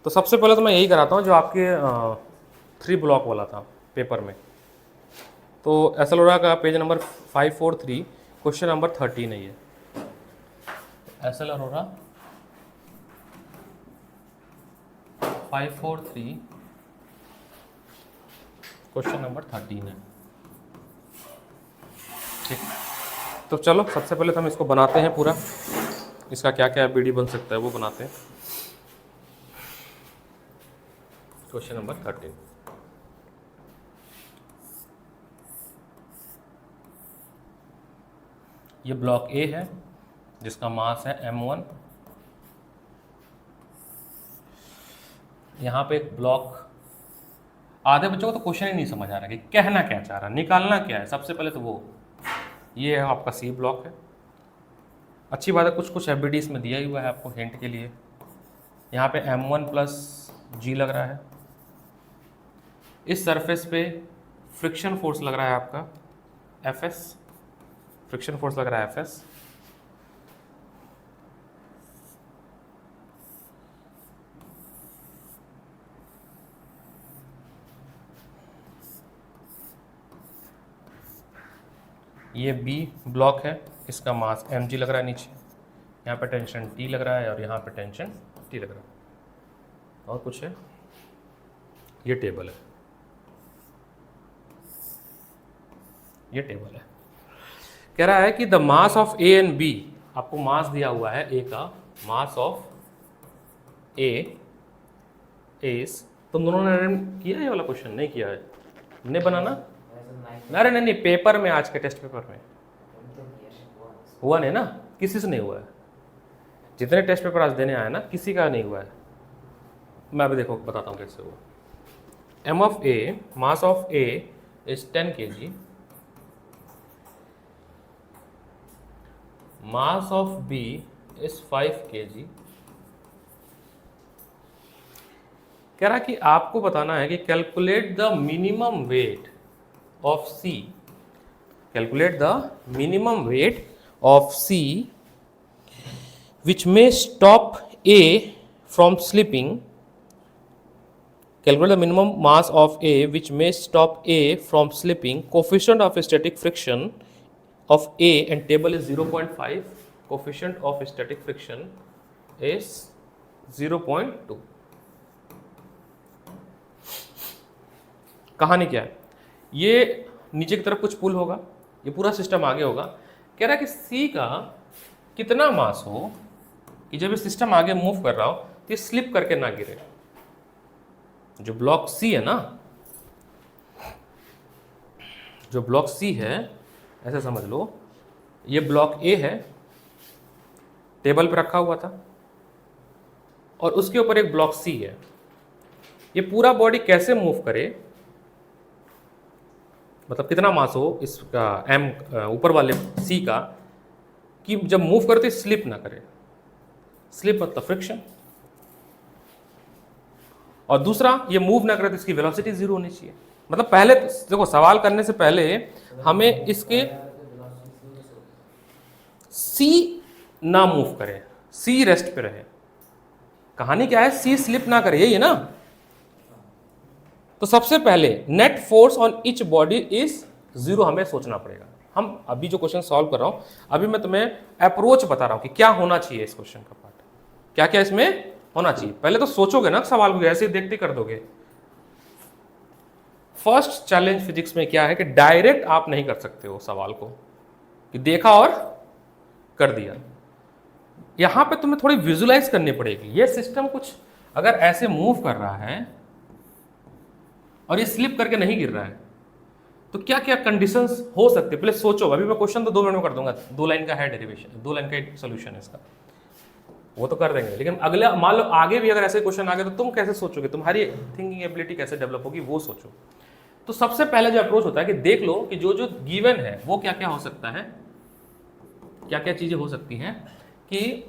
तो सबसे पहले तो मैं यही कराता हूँ जो आपके 3 ब्लॉक वाला था पेपर में। तो एसएलओरा का पेज नंबर 543 क्वेश्चन नंबर 13 है ये। एसएलओरा 543 क्वेश्चन नंबर 13 है। ठीक, तो चलो सबसे पहले तो हम इसको बनाते हैं पूरा, इसका क्या क्या बीडी बन सकता है वो बनाते हैं। क्वेश्चन नंबर 13, ये ब्लॉक ए है जिसका मास है m1। यहाँ पे एक ब्लॉक, आधे बच्चों को तो क्वेश्चन ही नहीं समझ आ रहा है कि कहना क्या चाह रहा है, निकालना क्या है। सबसे पहले तो वो ये है आपका सी ब्लॉक है। अच्छी बात है, कुछ कुछ एफबीडी इसमें दिया ही हुआ है आपको हिंट के लिए। यहाँ पे m1 प्लस जी लग रहा है। इस सरफेस पे फ्रिक्शन फोर्स लग रहा है आपका Fs, फ्रिक्शन फोर्स लग रहा है Fs। ये बी ब्लॉक है, इसका मास mg लग रहा है नीचे। यहाँ पे टेंशन T लग रहा है और यहाँ पे टेंशन T लग रहा है। और कुछ है, ये टेबल है, ये टेबल है। कह रहा है कि the mass of A and B, आपको मास दिया हुआ है ए का, मास ऑफ ए इज, तुम दोनों ने किया है ये वाला क्वेश्चन? नहीं किया है, नहीं बनाना। अरे नहीं, पेपर में, आज के टेस्ट पेपर में हुआ नहीं ना, किसी से नहीं हुआ है। जितने टेस्ट पेपर आज देने आए ना, किसी का नहीं हुआ है। मैं अभी देखो बताता हूँ कैसे हुआ। M of A, mass of A is 10 kg, mass of B is 5 kg। कह रहा कि आपको बताना है कि calculate the minimum weight of C, calculate the minimum weight of C which may stop A from slipping, calculate the minimum mass of A which may stop A from slipping, coefficient of static friction of A, and table is 0.5, coefficient of static friction is 0.2। कहानी क्या है, ये नीचे की तरफ कुछ पुल होगा, ये पूरा सिस्टम आगे होगा। कह रहा है कि C का कितना मास हो कि जब ये सिस्टम आगे मूव कर रहा हो तो ये स्लिप करके ना गिरे। जो ब्लॉक सी है ना, जो ब्लॉक सी है, ऐसे समझ लो, ये ब्लॉक ए है, टेबल पे रखा हुआ था, और उसके ऊपर एक ब्लॉक सी है। ये पूरा बॉडी कैसे मूव करे, मतलब कितना मास हो इसका एम ऊपर वाले सी का, कि जब मूव करते स्लिप ना करे। स्लिप मतलब फ्रिक्शन, और दूसरा ये मूव ना करे तो इसकी वेलोसिटी 0 होनी चाहिए। मतलब पहले देखो, सवाल करने से पहले हमें इसके सी ना मूव करे, सी रेस्ट पे रहे। कहानी क्या है, सी स्लिप ना करे, यही है ना। तो सबसे पहले net force on each body is 0 हमें सोचना पड़ेगा। हम अभी जो क्वेश्चन सॉल्व कर रहा हूं, अभी मैं तुम्हें अप्रोच बता रहा हूं कि क्या होना चाहिए इस क्वेश्चन का पार्ट, क्या क्या इसमें होना चाहिए। पहले तो सोचोगे ना सवाल को, ऐसे ही देखते कर दोगे। फर्स्ट चैलेंज फिजिक्स में क्या है कि डायरेक्ट आप नहीं कर सकते हो सवाल को, कि देखा और कर दिया। यहां पे तुम्हें थोड़ी विजुलाइज करनी पड़ेगी। ये सिस्टम कुछ अगर ऐसे मूव कर रहा है और ये स्लिप करके नहीं गिर रहा है, तो क्या क्या कंडीशंस हो सकते हैं, पहले सोचो। अभी मैं क्वेश्चन तो 2 मिनट में कर दूंगा, 2 लाइन का है डेरिवेशन, 2 लाइन का सोल्यूशन है इसका, वो तो कर देंगे। लेकिन अगले मान लो आगे भी अगर ऐसे क्वेश्चन आ गए तो तुम कैसे सोचोगे, तुम्हारी थिंकिंग एबिलिटी कैसे डेवलप होगी, वो सोचो। तो सबसे पहले जो अप्रोच होता है कि देख लो कि जो जो गिवन है वो क्या क्या हो सकता है, क्या क्या चीजें हो सकती हैं। कि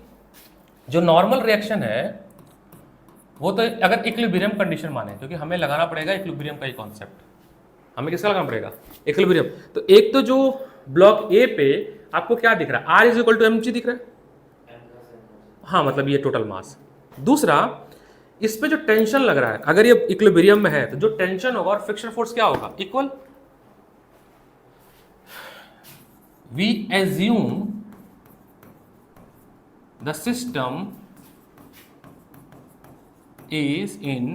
जो नॉर्मल रिएक्शन है वो तो अगर इक्विलिब्रियम कंडीशन माने, क्योंकि हमें लगाना पड़ेगा इक्विलिब्रियम का ही कॉन्सेप्ट, हमें किसका लगाना पड़ेगा, इक्विलिब्रियम। तो एक तो जो ब्लॉक ए पे आपको क्या दिख रहा है, R is equal to mg दिख रहा है, हाँ मतलब ये टोटल मास। दूसरा इस पे जो टेंशन लग रहा है, अगर ये इक्विलिब्रियम में है तो जो टेंशन होगा और फ्रिक्शन फोर्स क्या होगा, equal. We assume the system is in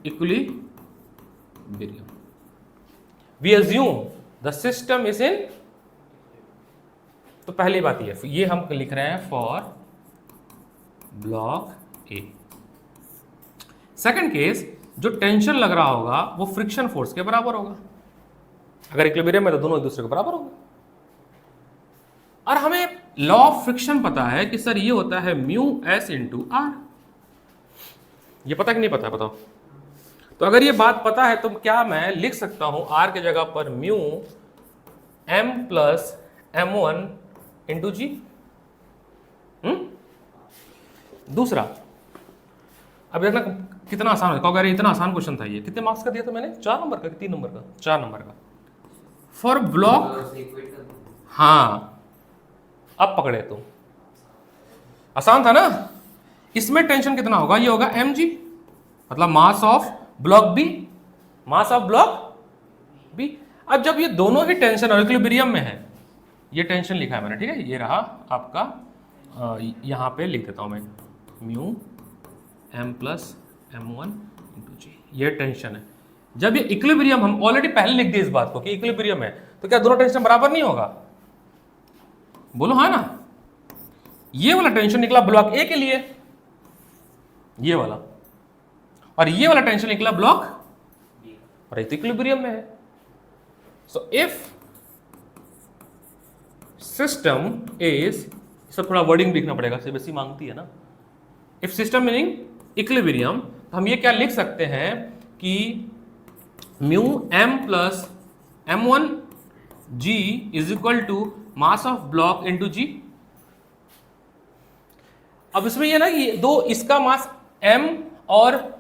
equilibrium. We assume the system is in, तो पहली बात ये हम लिख रहे हैं for block A. Second case, जो टेंशन लग रहा होगा वो फ्रिक्शन फोर्स के बराबर होगा। अगर इक्विलिब्रियम में तो दोनों एक दूसरे के बराबर होंगे। और हमें लॉ ऑफ फ्रिक्शन पता है कि सर ये होता है म्यू एस इंटू आर। ये पता कि नहीं पता, बताओ। तो अगर ये बात पता है तो क्या मैं लिख सकता हूं आर के जगह पर mu M plus M one into G. दूसरा, अब देखना कितना आसान है। अगर इतना आसान क्वेश्चन था, ये कितने मार्क्स का दिया था मैंने, 4 नंबर का, 3 नंबर का, 4 नंबर का फॉर ब्लॉक। हाँ, अब पकड़े तुम, आसान था ना। इसमें टेंशन कितना होगा, ये होगा mg, मतलब mass of block B, mass of block B. अब जब ये दोनों ही टेंशन और इक्विलिब्रियम में है, ये टेंशन लिखा है मैंने, ठीक है, ये रहा आपका, यहां पे लिख देता हूं मैं, mu M plus M one into G, ये टेंशन है। जब ये इक्विलिब्रियम, हम ऑलरेडी पहले लिख दिए इस बात को कि इक्विलिब्रियम है, तो क्या दोनों टेंशन बराबर नहीं होगा, बोलो हाँ ना। ये वाला टेंशन निकला ब्लॉक ए के लिए, ये वाला, और ये वाला टेंशन निकला ब्लॉक और इक्विलिब्रियम में है। सो इफ सिस्टम इज, सब थोड़ा वर्डिंग लिखना पड़ेगा, सीबीएसई मांगती है ना। इफ सिस्टम मीनिंग इक्विलिब्रियम, तो हम ये क्या लिख सकते हैं कि mu M plus M one G is equal to mass of block into G. अब इसमें ये ना कि दो, इसका मास m और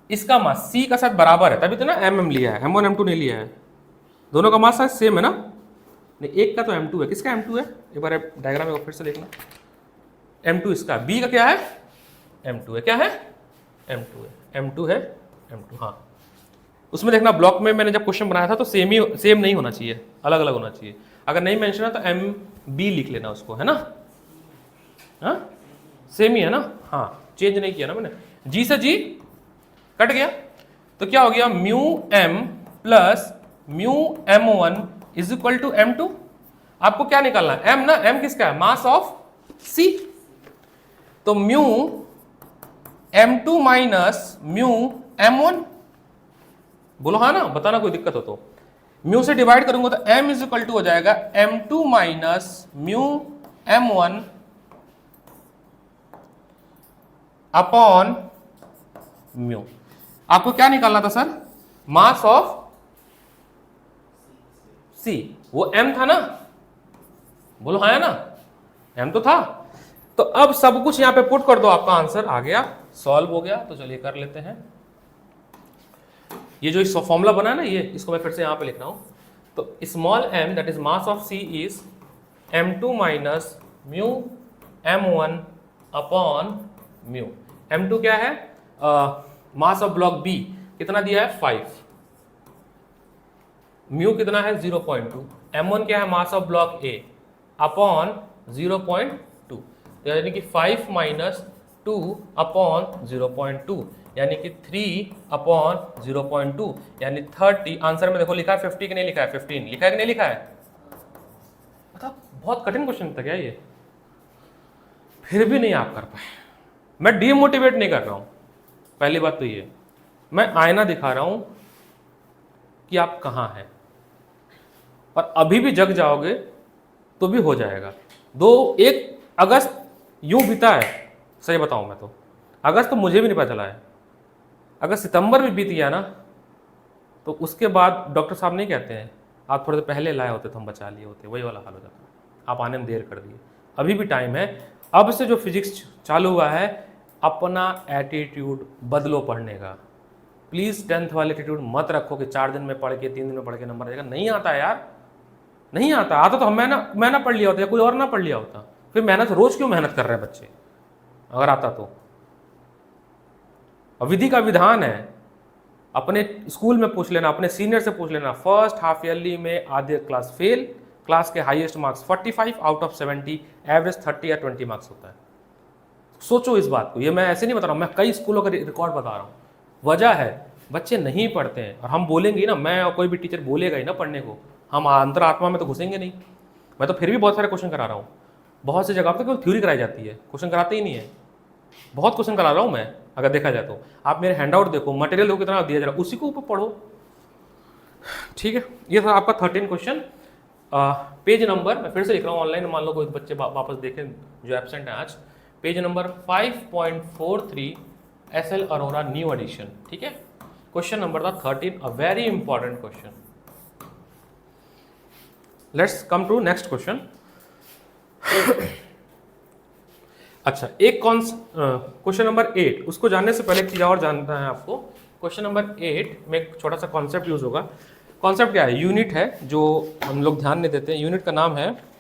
इसका मास c का साथ बराबर है, तभी तो ना m लिया है, m1 m2 नहीं लिया है। दोनों का मास सेम है ना, नहीं एक का तो m2 है। किसका m2 है, एक बार डायग्राम में फिर से देखना। m2 इसका, b का क्या है, m2 है, क्या है, m2 है, m2 है, m2। हाँ, उसमें देखना ब्लॉक में मैंने जब क्वेश्चन बनाया था तो सेम नहीं होना चाहिए, अलग अलग होना चाहिए। अगर नहीं मेंशन है तो एम बी लिख लेना उसको, है ना। हाँ, सेम ही है ना, हाँ, चेंज नहीं किया ना मैंने। जी से जी कट गया, तो क्या हो गया, mu M plus mu M one is equal to M two. आपको क्या निकालना है, एम ना, एम किसका है, मास ऑफ सी। तो mu M two minus mu M one, बोलो हाँ ना, बताना कोई दिक्कत हो तो। म्यू से डिवाइड करूंगा तो m इज इक्वल टू हो जाएगा m2 minus mu m1 upon mu. आपको क्या निकालना था सर, मास ऑफ c, वो m था ना, बोलो हाँ है ना, m तो था। तो अब सब कुछ यहां पे पुट कर दो, आपका आंसर आ गया, सॉल्व हो गया। तो चलिए कर लेते हैं। ये जो इस फॉर्मूला बना है ना, ये इसको मैं फिर से यहाँ पे लिख रहा हूँ। तो small m that is mass of c is m2 minus mu m1 upon mu. m2 क्या है, मास ऑफ ब्लॉक b कितना दिया है 5, म्यू कितना है 0.2, m1 क्या है मास ऑफ ब्लॉक a अपॉन 0.2, यानी कि 5 माइनस 2 अपॉन 0.2, यानी कि 3 अपॉन 0.2, यानी 30। आंसर में देखो लिखा है 50 कि नहीं लिखा है, 15 लिखा है कि नहीं लिखा है। मतलब बहुत कठिन क्वेश्चन था क्या ये, फिर भी नहीं आप कर पाए। मैं डीमोटिवेट नहीं कर रहा हूं, पहली बात तो ये, मैं आईना दिखा रहा हूं कि आप कहां हैं, और अभी भी जग जाओगे तो भी हो जाएगा। 1 अगस्त यूं बीता है, सही बताऊं मैं तो, अगस्त तो मुझे भी नहीं पता चला है। अगर सितंबर भी बीत गया ना, तो उसके बाद डॉक्टर साहब नहीं कहते हैं आप थोड़े पहले लाए होते तो हम बचा लिए होते, वही वाला हाल हो जाता। आप आने में देर कर दिए, अभी भी टाइम है। अब से जो फिजिक्स चालू हुआ है, अपना एटीट्यूड बदलो पढ़ने का। प्लीज़ 10th वाले एटीट्यूड मत रखो कि 4 दिन में पढ़ के 3 दिन में पढ़ के नंबर आएगा। नहीं आता यार, नहीं आता। आता तो मैं ना पढ़ लिया होता या कोई और ना पढ़ लिया होता, फिर मेहनत, रोज क्यों मेहनत कर रहे हैं बच्चे। अगर आता तो। और विधि का विधान है, अपने स्कूल में पूछ लेना, अपने सीनियर से पूछ लेना, फर्स्ट हाफ ईयरली में आधे क्लास फेल, क्लास के highest marks 45 out of 70, average 30 या 20 मार्क्स होता है। सोचो इस बात को, ये मैं ऐसे नहीं बता रहा हूँ, मैं कई स्कूलों का रिकॉर्ड बता रहा हूँ। वजह है बच्चे नहीं पढ़ते हैं, और हम बोलेंगे ना, मैं और कोई भी टीचर बोलेगा ही ना पढ़ने को, हम अंतरात्मा में तो घुसेंगे नहीं। मैं तो फिर भी बहुत सारे क्वेश्चन करा रहा हूँ, बहुत सी जगह पर केवल थ्योरी कराई जाती है, क्वेश्चन कराते ही नहीं है। बहुत क्वेश्चन करा रहा हूँ मैं, अगर देखा जाए तो। आप मेरे हैंडआउट देखो, मटेरियल देखो कितना दिया जा रहा है, उसी को ऊपर पढ़ो, ठीक है। ये था आपका 13 क्वेश्चन। पेज नंबर मैं फिर से लिख रहा हूँ ऑनलाइन, मान लो कोई बच्चे वापस देखें जो एब्सेंट है आज। Page number 5.43 SL Arora new edition, ठीक है। क्वेश्चन नंबर था 13, a very important question. Let's come to next question. अच्छा, एक क्वेश्चन नंबर 8, उसको जानने से पहले एक चीज और जानना है आपको। क्वेश्चन नंबर 8 में एक छोटा सा कॉन्सेप्ट यूज होगा। कॉन्सेप्ट क्या है? यूनिट है, जो हम लोग ध्यान नहीं देते। यूनिट का नाम है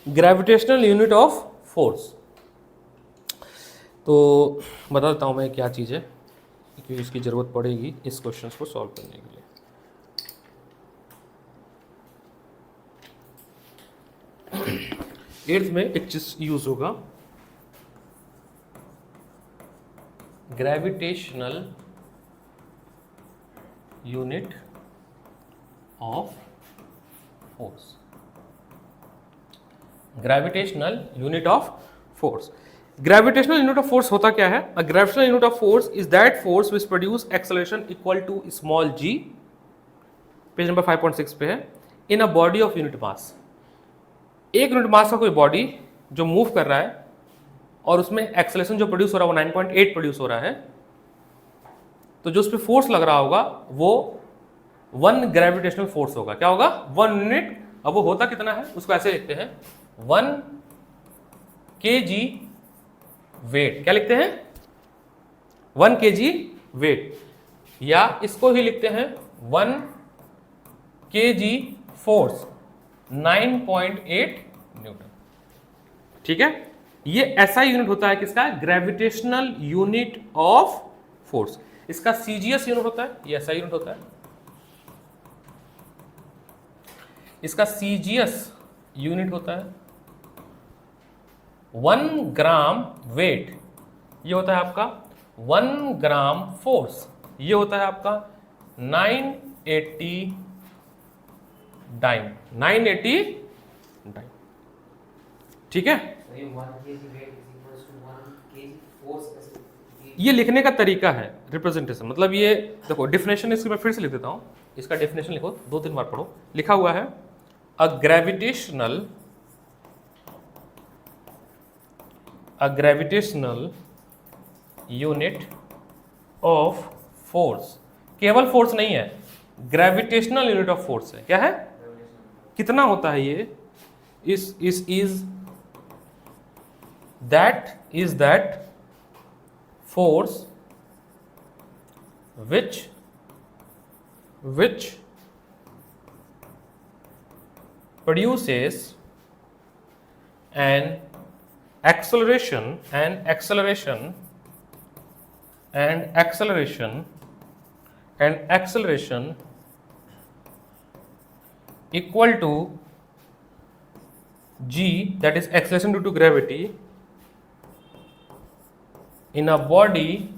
ग्रेविटेशनल यूनिट ऑफ फोर्स। तो बता देता हूँ मैं क्या चीज़ है, क्योंकि इसकी ज़रूरत पड़ेगी इस क्वेश्चन को सॉल्व करने के लिए। 8th में एक चीज़ यूज होगा, gravitational unit of force. Gravitational unit of force. Gravitational unit of force होता क्या है? A gravitational unit of force is that force which produce acceleration equal to small g, page number 5.6 पे है, in a body of unit mass. एक unit मास का कोई body जो move कर रहा है और उसमें एक्सेलरेशन जो प्रोड्यूस हो रहा है वो 9.8 प्रोड्यूस हो रहा है, तो जो उस पर फोर्स लग रहा होगा वो 1 ग्रेविटेशनल फोर्स होगा। क्या होगा? 1 यूनिट। अब वो होता कितना है उसको ऐसे लिखते हैं, 1 kg वेट। क्या लिखते हैं? 1 kg वेट, या इसको ही लिखते हैं 1 kg फोर्स, 9.8 न्यूटन। ठीक है, ये ऐसा यूनिट होता है किसका? Gravitational unit of force. इसका सीजीएस यूनिट होता है, ये ऐसा यूनिट होता है। इसका सीजीएस यूनिट होता है 1 ग्राम वेट, ये होता है आपका 1 ग्राम फोर्स, ये होता है आपका 980 डाइन, 980 डाइन। ठीक है, ये लिखने का तरीका है, रिप्रेजेंटेशन। मतलब ये देखो, डेफिनेशन इसकी मैं फिर से लिख देता हूं, इसका डेफिनेशन लिखो, 2-3 बार पढ़ो। लिखा हुआ है, a gravitational unit of force. केवल फोर्स नहीं है, ग्रेविटेशनल यूनिट ऑफ फोर्स है। क्या है? कितना होता है ये? Is that force which produces an acceleration equal to g, that is acceleration due to gravity, in a body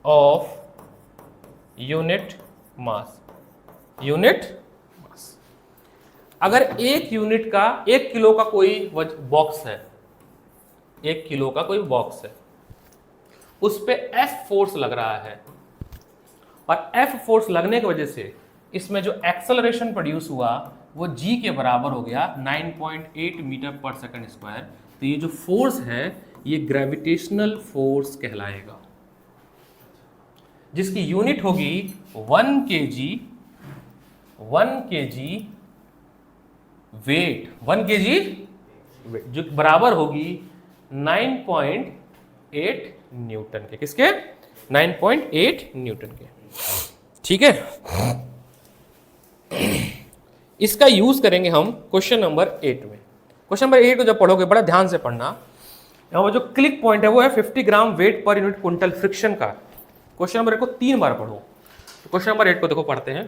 of unit mass। अगर एक यूनिट का, 1 किलो का कोई बॉक्स है, 1 किलो का कोई बॉक्स है, उस पे F फोर्स लग रहा है, और F फोर्स लगने की वजह से इसमें जो एक्सेलरेशन प्रोड्यूस हुआ वो G के बराबर हो गया 9.8 मीटर पर सेकंड स्क्वायर। तो ये जो फोर्स है ये ग्रेविटेशनल फोर्स कहलाएगा, जिसकी यूनिट होगी 1 kg वेट, 1 kg वेट, जो बराबर होगी 9.8 न्यूटन के। किसके? 9.8 न्यूटन के। ठीक है, इसका यूज करेंगे हम क्वेश्चन नंबर 8 में। क्वेश्चन नंबर 8 को जब पढ़ोगे बड़ा ध्यान से पढ़ना, यहाँ जो क्लिक पॉइंट है वो है 50 gram weight per unit quintal friction का। क्वेश्चन नंबर 8 को 3 बार पढ़ो। तो क्वेश्चन नंबर 8 को देखो, पढ़ते हैं।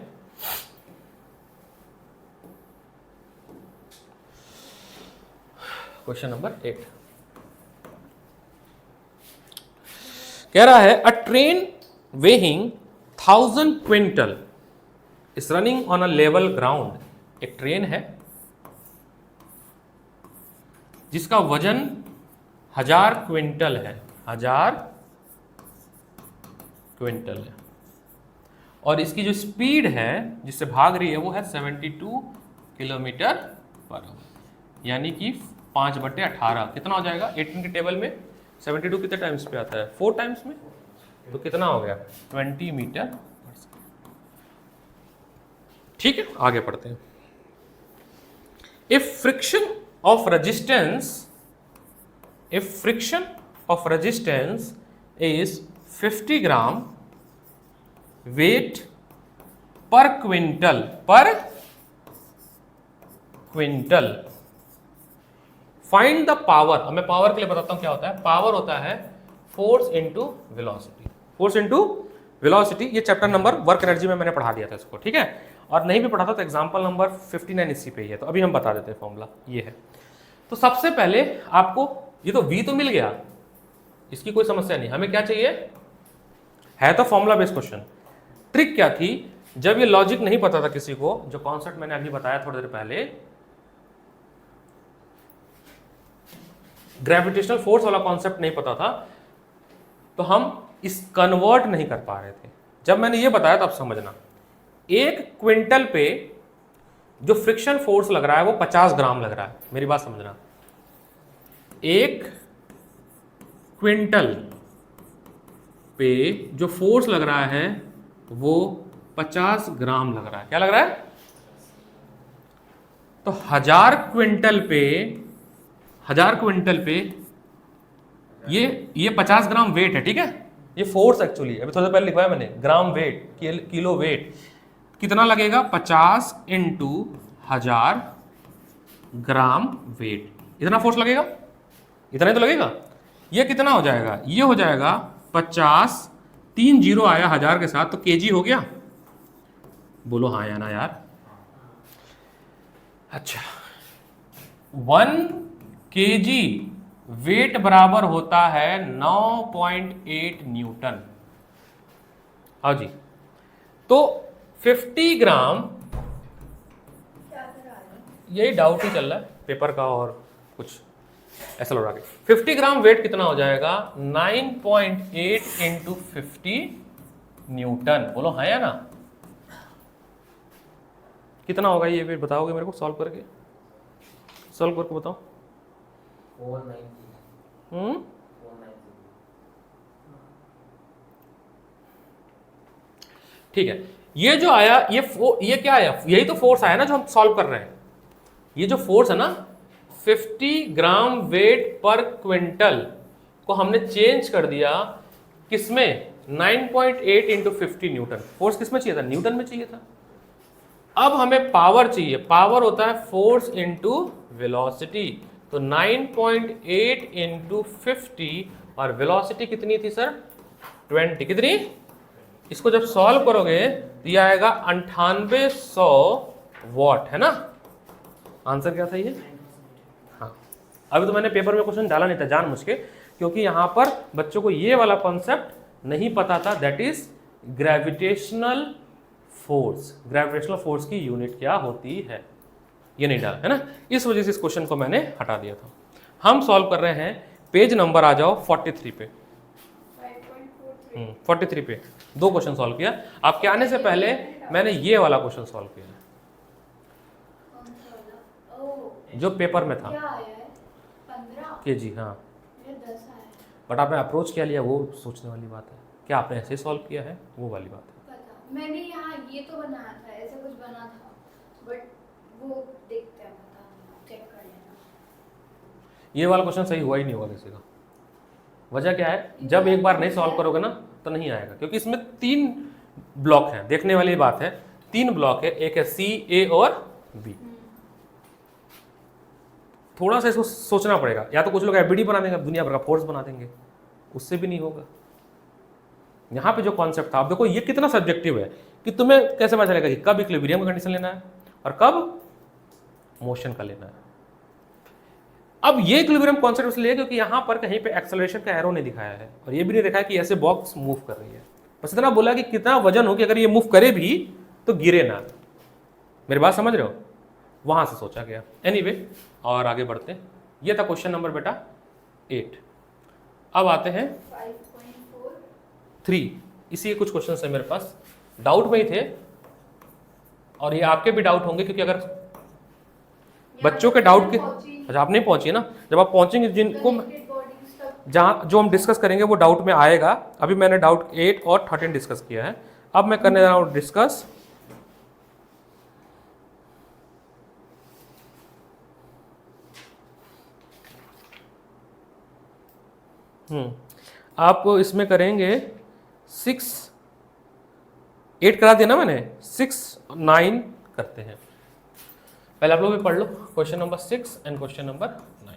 क्वेश्चन नंबर 8 कह रहा है, अ train weighing 1000 quintal is running on a level ground. एक ट्रेन है जिसका वजन 1000 क्विंटल है, 1000 क्विंटल है, और इसकी जो स्पीड है जिससे भाग रही है वो है 72 किलोमीटर पर आवर, यानी कि 5/18। कितना हो जाएगा? 18 के टेबल में 72 कितने टाइम्स पे आता है? 4 टाइम्स में, तो कितना हो गया? 20 मीटर पर सेकंड। ठीक है, आगे पढ़ते हैं। If friction of resistance is 50 gram weight पर क्विंटल फाइंड द पावर। अब मैं पावर के लिए बताता हूं क्या होता है। पावर होता है force into velocity. Force into velocity, ये चैप्टर नंबर वर्क एनर्जी में मैंने पढ़ा दिया था इसको। ठीक है, और नहीं भी पढ़ा था तो एग्जांपल नंबर 59 इसी पे ही है, तो अभी हम बता देते हैं फॉर्मूला ये है। तो सबसे पहले आपको ये तो V तो मिल गया, इसकी कोई समस्या नहीं। हमें क्या चाहिए है तो फॉर्मूला बेस्ड क्वेश्चन। ट्रिक क्या थी, जब ये लॉजिक नहीं पता था किसी को, जो कॉन्सेप्ट मैंने अभी बताया थोड़ी देर पहले, ग्रेविटेशनल फोर्स वाला कॉन्सेप्ट नहीं पता था, तो हम इस कन्वर्ट नहीं कर पा रहे थे। जब मैंने ये बताया तो आप समझना, 1 क्विंटल पे जो फ्रिक्शन फोर्स लग रहा है वो 50 ग्राम लग रहा है। मेरी बात समझना, 1 क्विंटल पे जो फोर्स लग रहा है वो 50 ग्राम लग रहा है। क्या लग रहा है? तो 1000 क्विंटल पे ये 50 ग्राम वेट है। ठीक है, ये फोर्स एक्चुअली अभी थोड़ा पहले लिखवाया मैंने, ग्राम वेट, किलो वेट। कितना लगेगा? 50 इंटू 1000 ग्राम वेट, इतना फोर्स लगेगा। इतना ही तो लगेगा। ये कितना हो जाएगा? ये हो जाएगा 50, 3 जीरो आया 1000 के साथ, तो केजी हो गया। बोलो हाँ या ना यार। अच्छा, 1 केजी वेट बराबर होता है 9.8 न्यूटन। हाँ जी, तो 50 ग्राम, यही डाउट ही चल रहा है पेपर का और कुछ ऐसा लग रहा है। 50 ग्राम वेट कितना हो जाएगा? 9.8 इंटू 50 न्यूटन। बोलो हाँ या ना। कितना होगा ये वेट? बताओगे मेरे को सॉल्व करके? सॉल्व करके बताओ। 490। ठीक है, ये जो आया ये क्या आया? यही तो फोर्स आया ना जो हम सॉल्व कर रहे हैं। ये जो फोर्स है ना, 50 ग्राम वेट पर क्विंटल को हमने चेंज कर दिया किसमें? 9.8 इंटू 50 न्यूटन। फोर्स किसमें चाहिए था? न्यूटन में चाहिए था। अब हमें पावर चाहिए। पावर होता है फोर्स इंटू वेलोसिटी। तो 9.8 इंटू 50 और वेलोसिटी कितनी थी सर? 20। कितनी? इसको जब सॉल्व करोगे तो ये आएगा 9800 वॉट, है ना। आंसर क्या था ये? हाँ, अभी तो मैंने पेपर में क्वेश्चन डाला नहीं था जानबूझ के, क्योंकि यहां पर बच्चों को ये वाला कॉन्सेप्ट नहीं पता था, that is gravitational force. Gravitational force की यूनिट क्या होती है, ये नहीं डाला है ना। इस वजह से इस क्वेश्चन को मैंने हटा दिया था। हम सॉल्व कर रहे हैं, पेज नंबर आ जाओ 43 पे। 43 पे 2 क्वेश्चन सॉल्व किया। आपके आने से पहले मैंने ये वाला क्वेश्चन सॉल्व किया है कौन सा वाला? ओह, जो पेपर में था क्या आया है? 15? कि जी हाँ, मेरा 10 आया है। बट आपने अप्रोच क्या लिया वो सोचने वाली बात है। क्या आपने ऐसे सॉल्व किया है वो वाली बात है। पता मैंने यहाँ ये तो बनाया था, ऐसा कुछ बना था, बट वो देखते हैं, पता नहीं, चेक कर लेना। ये वाला क्वेश्चन सही हुआ ही नहीं होगा किसी का। वजह क्या है, जब एक बार नहीं सॉल्व करोगे ना तो नहीं आएगा, क्योंकि इसमें 3 ब्लॉक हैं। देखने वाली बात है, 3 ब्लॉक है, एक है सी, ए और बी। थोड़ा सा इसको सोचना पड़ेगा। या तो कुछ लोग एबीडी बना देंगे, दुनिया भर का फोर्स बना देंगे, उससे भी नहीं होगा। यहाँ पे जो कॉन्सेप्ट था, आप देखो ये कितना सब्जेक्टिव है कि तुम्हें कैसे पता चलेगा कि कब इक्विलिब्रियम का कंडीशन लेना है और कब मोशन का लेना है। अब ये इक्विलिब्रियम कॉन्सेप्ट इसलिए है क्योंकि यहाँ पर कहीं पे एक्सेलरेशन का एरो नहीं दिखाया है और ये भी नहीं दिखाया कि ऐसे बॉक्स मूव कर रही है। बस इतना बोला कि कितना वजन हो कि अगर ये मूव करे भी तो गिरे ना। मेरी बात समझ रहे हो? वहां से सोचा गया। एनीवे, और आगे बढ़ते हैं। ये था क्वेश्चन नंबर बेटा 8। अब आते हैं 3। इसी कुछ क्वेश्चन है मेरे पास, डाउट में ही थे और ये आपके भी डाउट होंगे, क्योंकि अगर बच्चों के डाउट के, अच्छा आप नहीं पहुंची ना, जब आप पहुंचेंगे जिनको जहाँ जो हम डिस्कस करेंगे वो डाउट में आएगा। अभी मैंने डाउट 8 और 13 डिस्कस किया है। अब मैं करने जा रहा हूँ डिस्कस आप इसमें करेंगे 6, 8 करा दिया ना मैंने, 6, 9 करते हैं। पहले आप लोग भी पढ़ लो question number 6 and question number 9।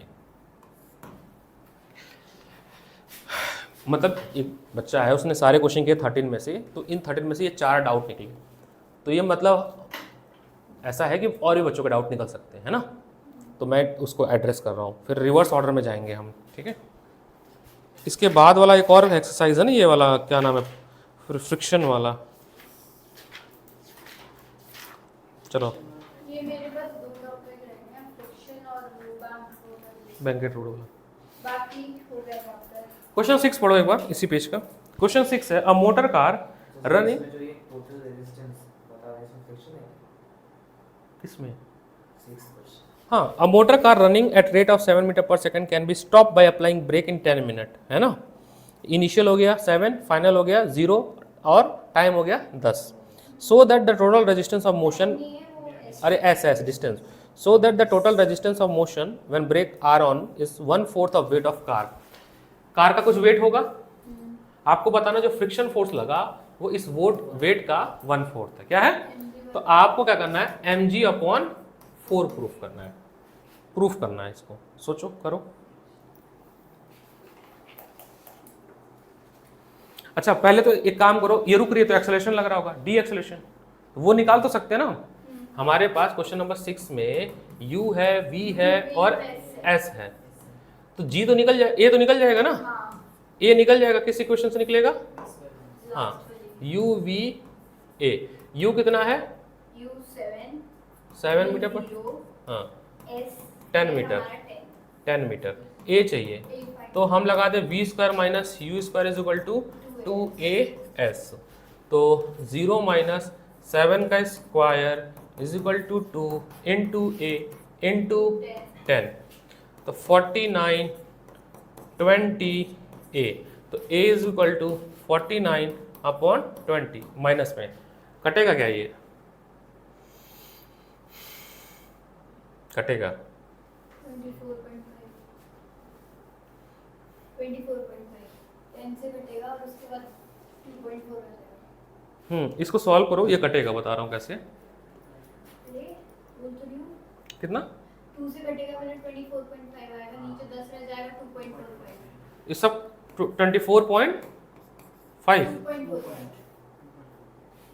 मतलब एक बच्चा है, उसने सारे क्वेश्चन किए 13 में से, तो इन 13 में से ये 4 डाउट निकले। तो ये मतलब ऐसा है कि और भी बच्चों के डाउट निकल सकते हैं ना, तो मैं उसको एड्रेस कर रहा हूँ। फिर रिवर्स ऑर्डर में जाएंगे हम, ठीक है। इसके बाद वाला एक और एक्सरसाइज है ना, ये वाला क्या नाम है, फ्रिक्शन वाला। चलो, ये मेरे पास 2 टॉपिक रहेंगे, फ्रिक्शन और बैंकेट रूल वाला। बाकी हो गया चैप्टर। क्वेश्चन 6 पढ़ो एक बार इसी पेज का। क्वेश्चन 6 है, अ मोटर कार रनिंग, जो ये टोटल रेजिस्टेंस बता रहे हैं, इसमें फ्रिक्शन है किसमें? 6 क्वेश्चन। हाँ, a motor car running at rate of 7 metre per second can be stop by applying brake in 10 minute, है ना। इनिशियल हो गया 7, फाइनल हो गया 0 और टाइम हो गया 10। So that the total resistance of motion, अरे S distance, so that the total resistance of motion when brake are on is 1/4 of weight of car. Car का कुछ वेट होगा, आपको बताना जो फ्रिक्शन फोर्स लगा वो इस वेट का 1/4 है। क्या है? तो आपको क्या करना है, mg/4 प्रूफ करना है, प्रूफ करना है इसको। सोचो, करो। अच्छा, पहले तो एक काम करो, ये रुक रही है तो एक्सेलरेशन लग रहा होगा, डी एक्सेलरेशन, वो निकाल तो सकते हैं ना। हमारे पास क्वेश्चन नंबर 6 में u है, v है और s है, तो g तो निकल जाए, a तो निकल जाएगा ना, a निकल जाएगा। किस इक्वेशन से निकलेगा? हाँ, u v a। u कितना है? U 7 मीटर पर, हाँ 10 मीटर, 10 मीटर। a चाहिए, तो हम लगा दें v² minus u² is equal to 2as। तो 0 माइनस 7 का square is equal to 2 into a into 10, तो 49 20 a। तो a is equal to 49/20। Minus में कटेगा क्या? ये कटेगा 24.5 10 से कटेगा और उसके बाद 2.4 आ जाएगा। इसको सॉल्व करो, ये कटेगा, बता रहा हूँ कैसे। अरे बोल तो रही हूँ, कितना? 2 से कटेगा मतलब 24.5 आएगा, नीचे 10 रह जाएगा, 2.45। ये सब 24.5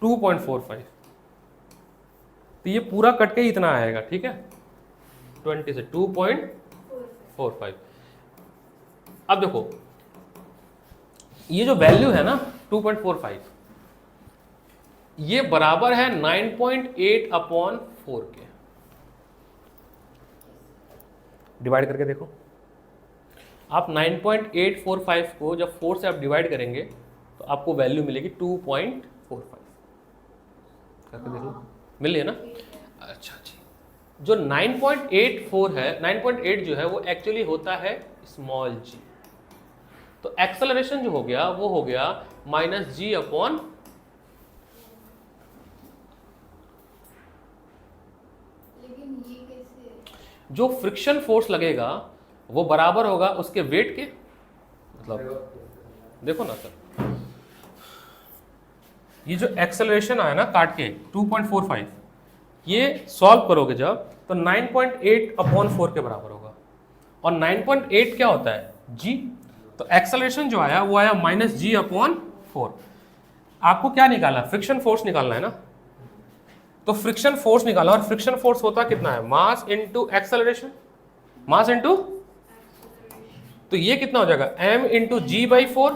2.45, तो ये पूरा कट के इतना आएगा, ठीक है। 20 से 2.45। अब देखो ये जो वैल्यू है ना 2.45, ये बराबर है 9.8/4 के। डिवाइड करके देखो आप, 9.845 को जब 4 से आप डिवाइड करेंगे तो आपको वैल्यू मिलेगी 2.45। करके देख लो, मिल लिया ना। अच्छा जी, जो 9.84 है, 9.8 जो है वो एक्चुअली होता है स्मॉल g। तो एक्सेलरेशन जो हो गया वो हो गया -g अपॉन लेकिन ये कैसे? जो फ्रिक्शन फोर्स लगेगा वो बराबर होगा उसके वेट के, मतलब देखो ना सर, ये जो एक्सेलरेशन आया ना काट के 2.45, ये सॉल्व करोगे जब तो 9.8 अपॉन 4 के बराबर होगा। और 9.8 क्या होता है? g। तो एक्सेलरेशन जो आया वो आया -g अपॉन 4। आपको क्या निकालना? फ्रिक्शन फोर्स निकालना है ना। तो फ्रिक्शन फोर्स निकाला, और फ्रिक्शन फोर्स होता कितना है? Mass into acceleration, mass into, तो ये कितना हो जाएगा? m इंटू जी बाई 4,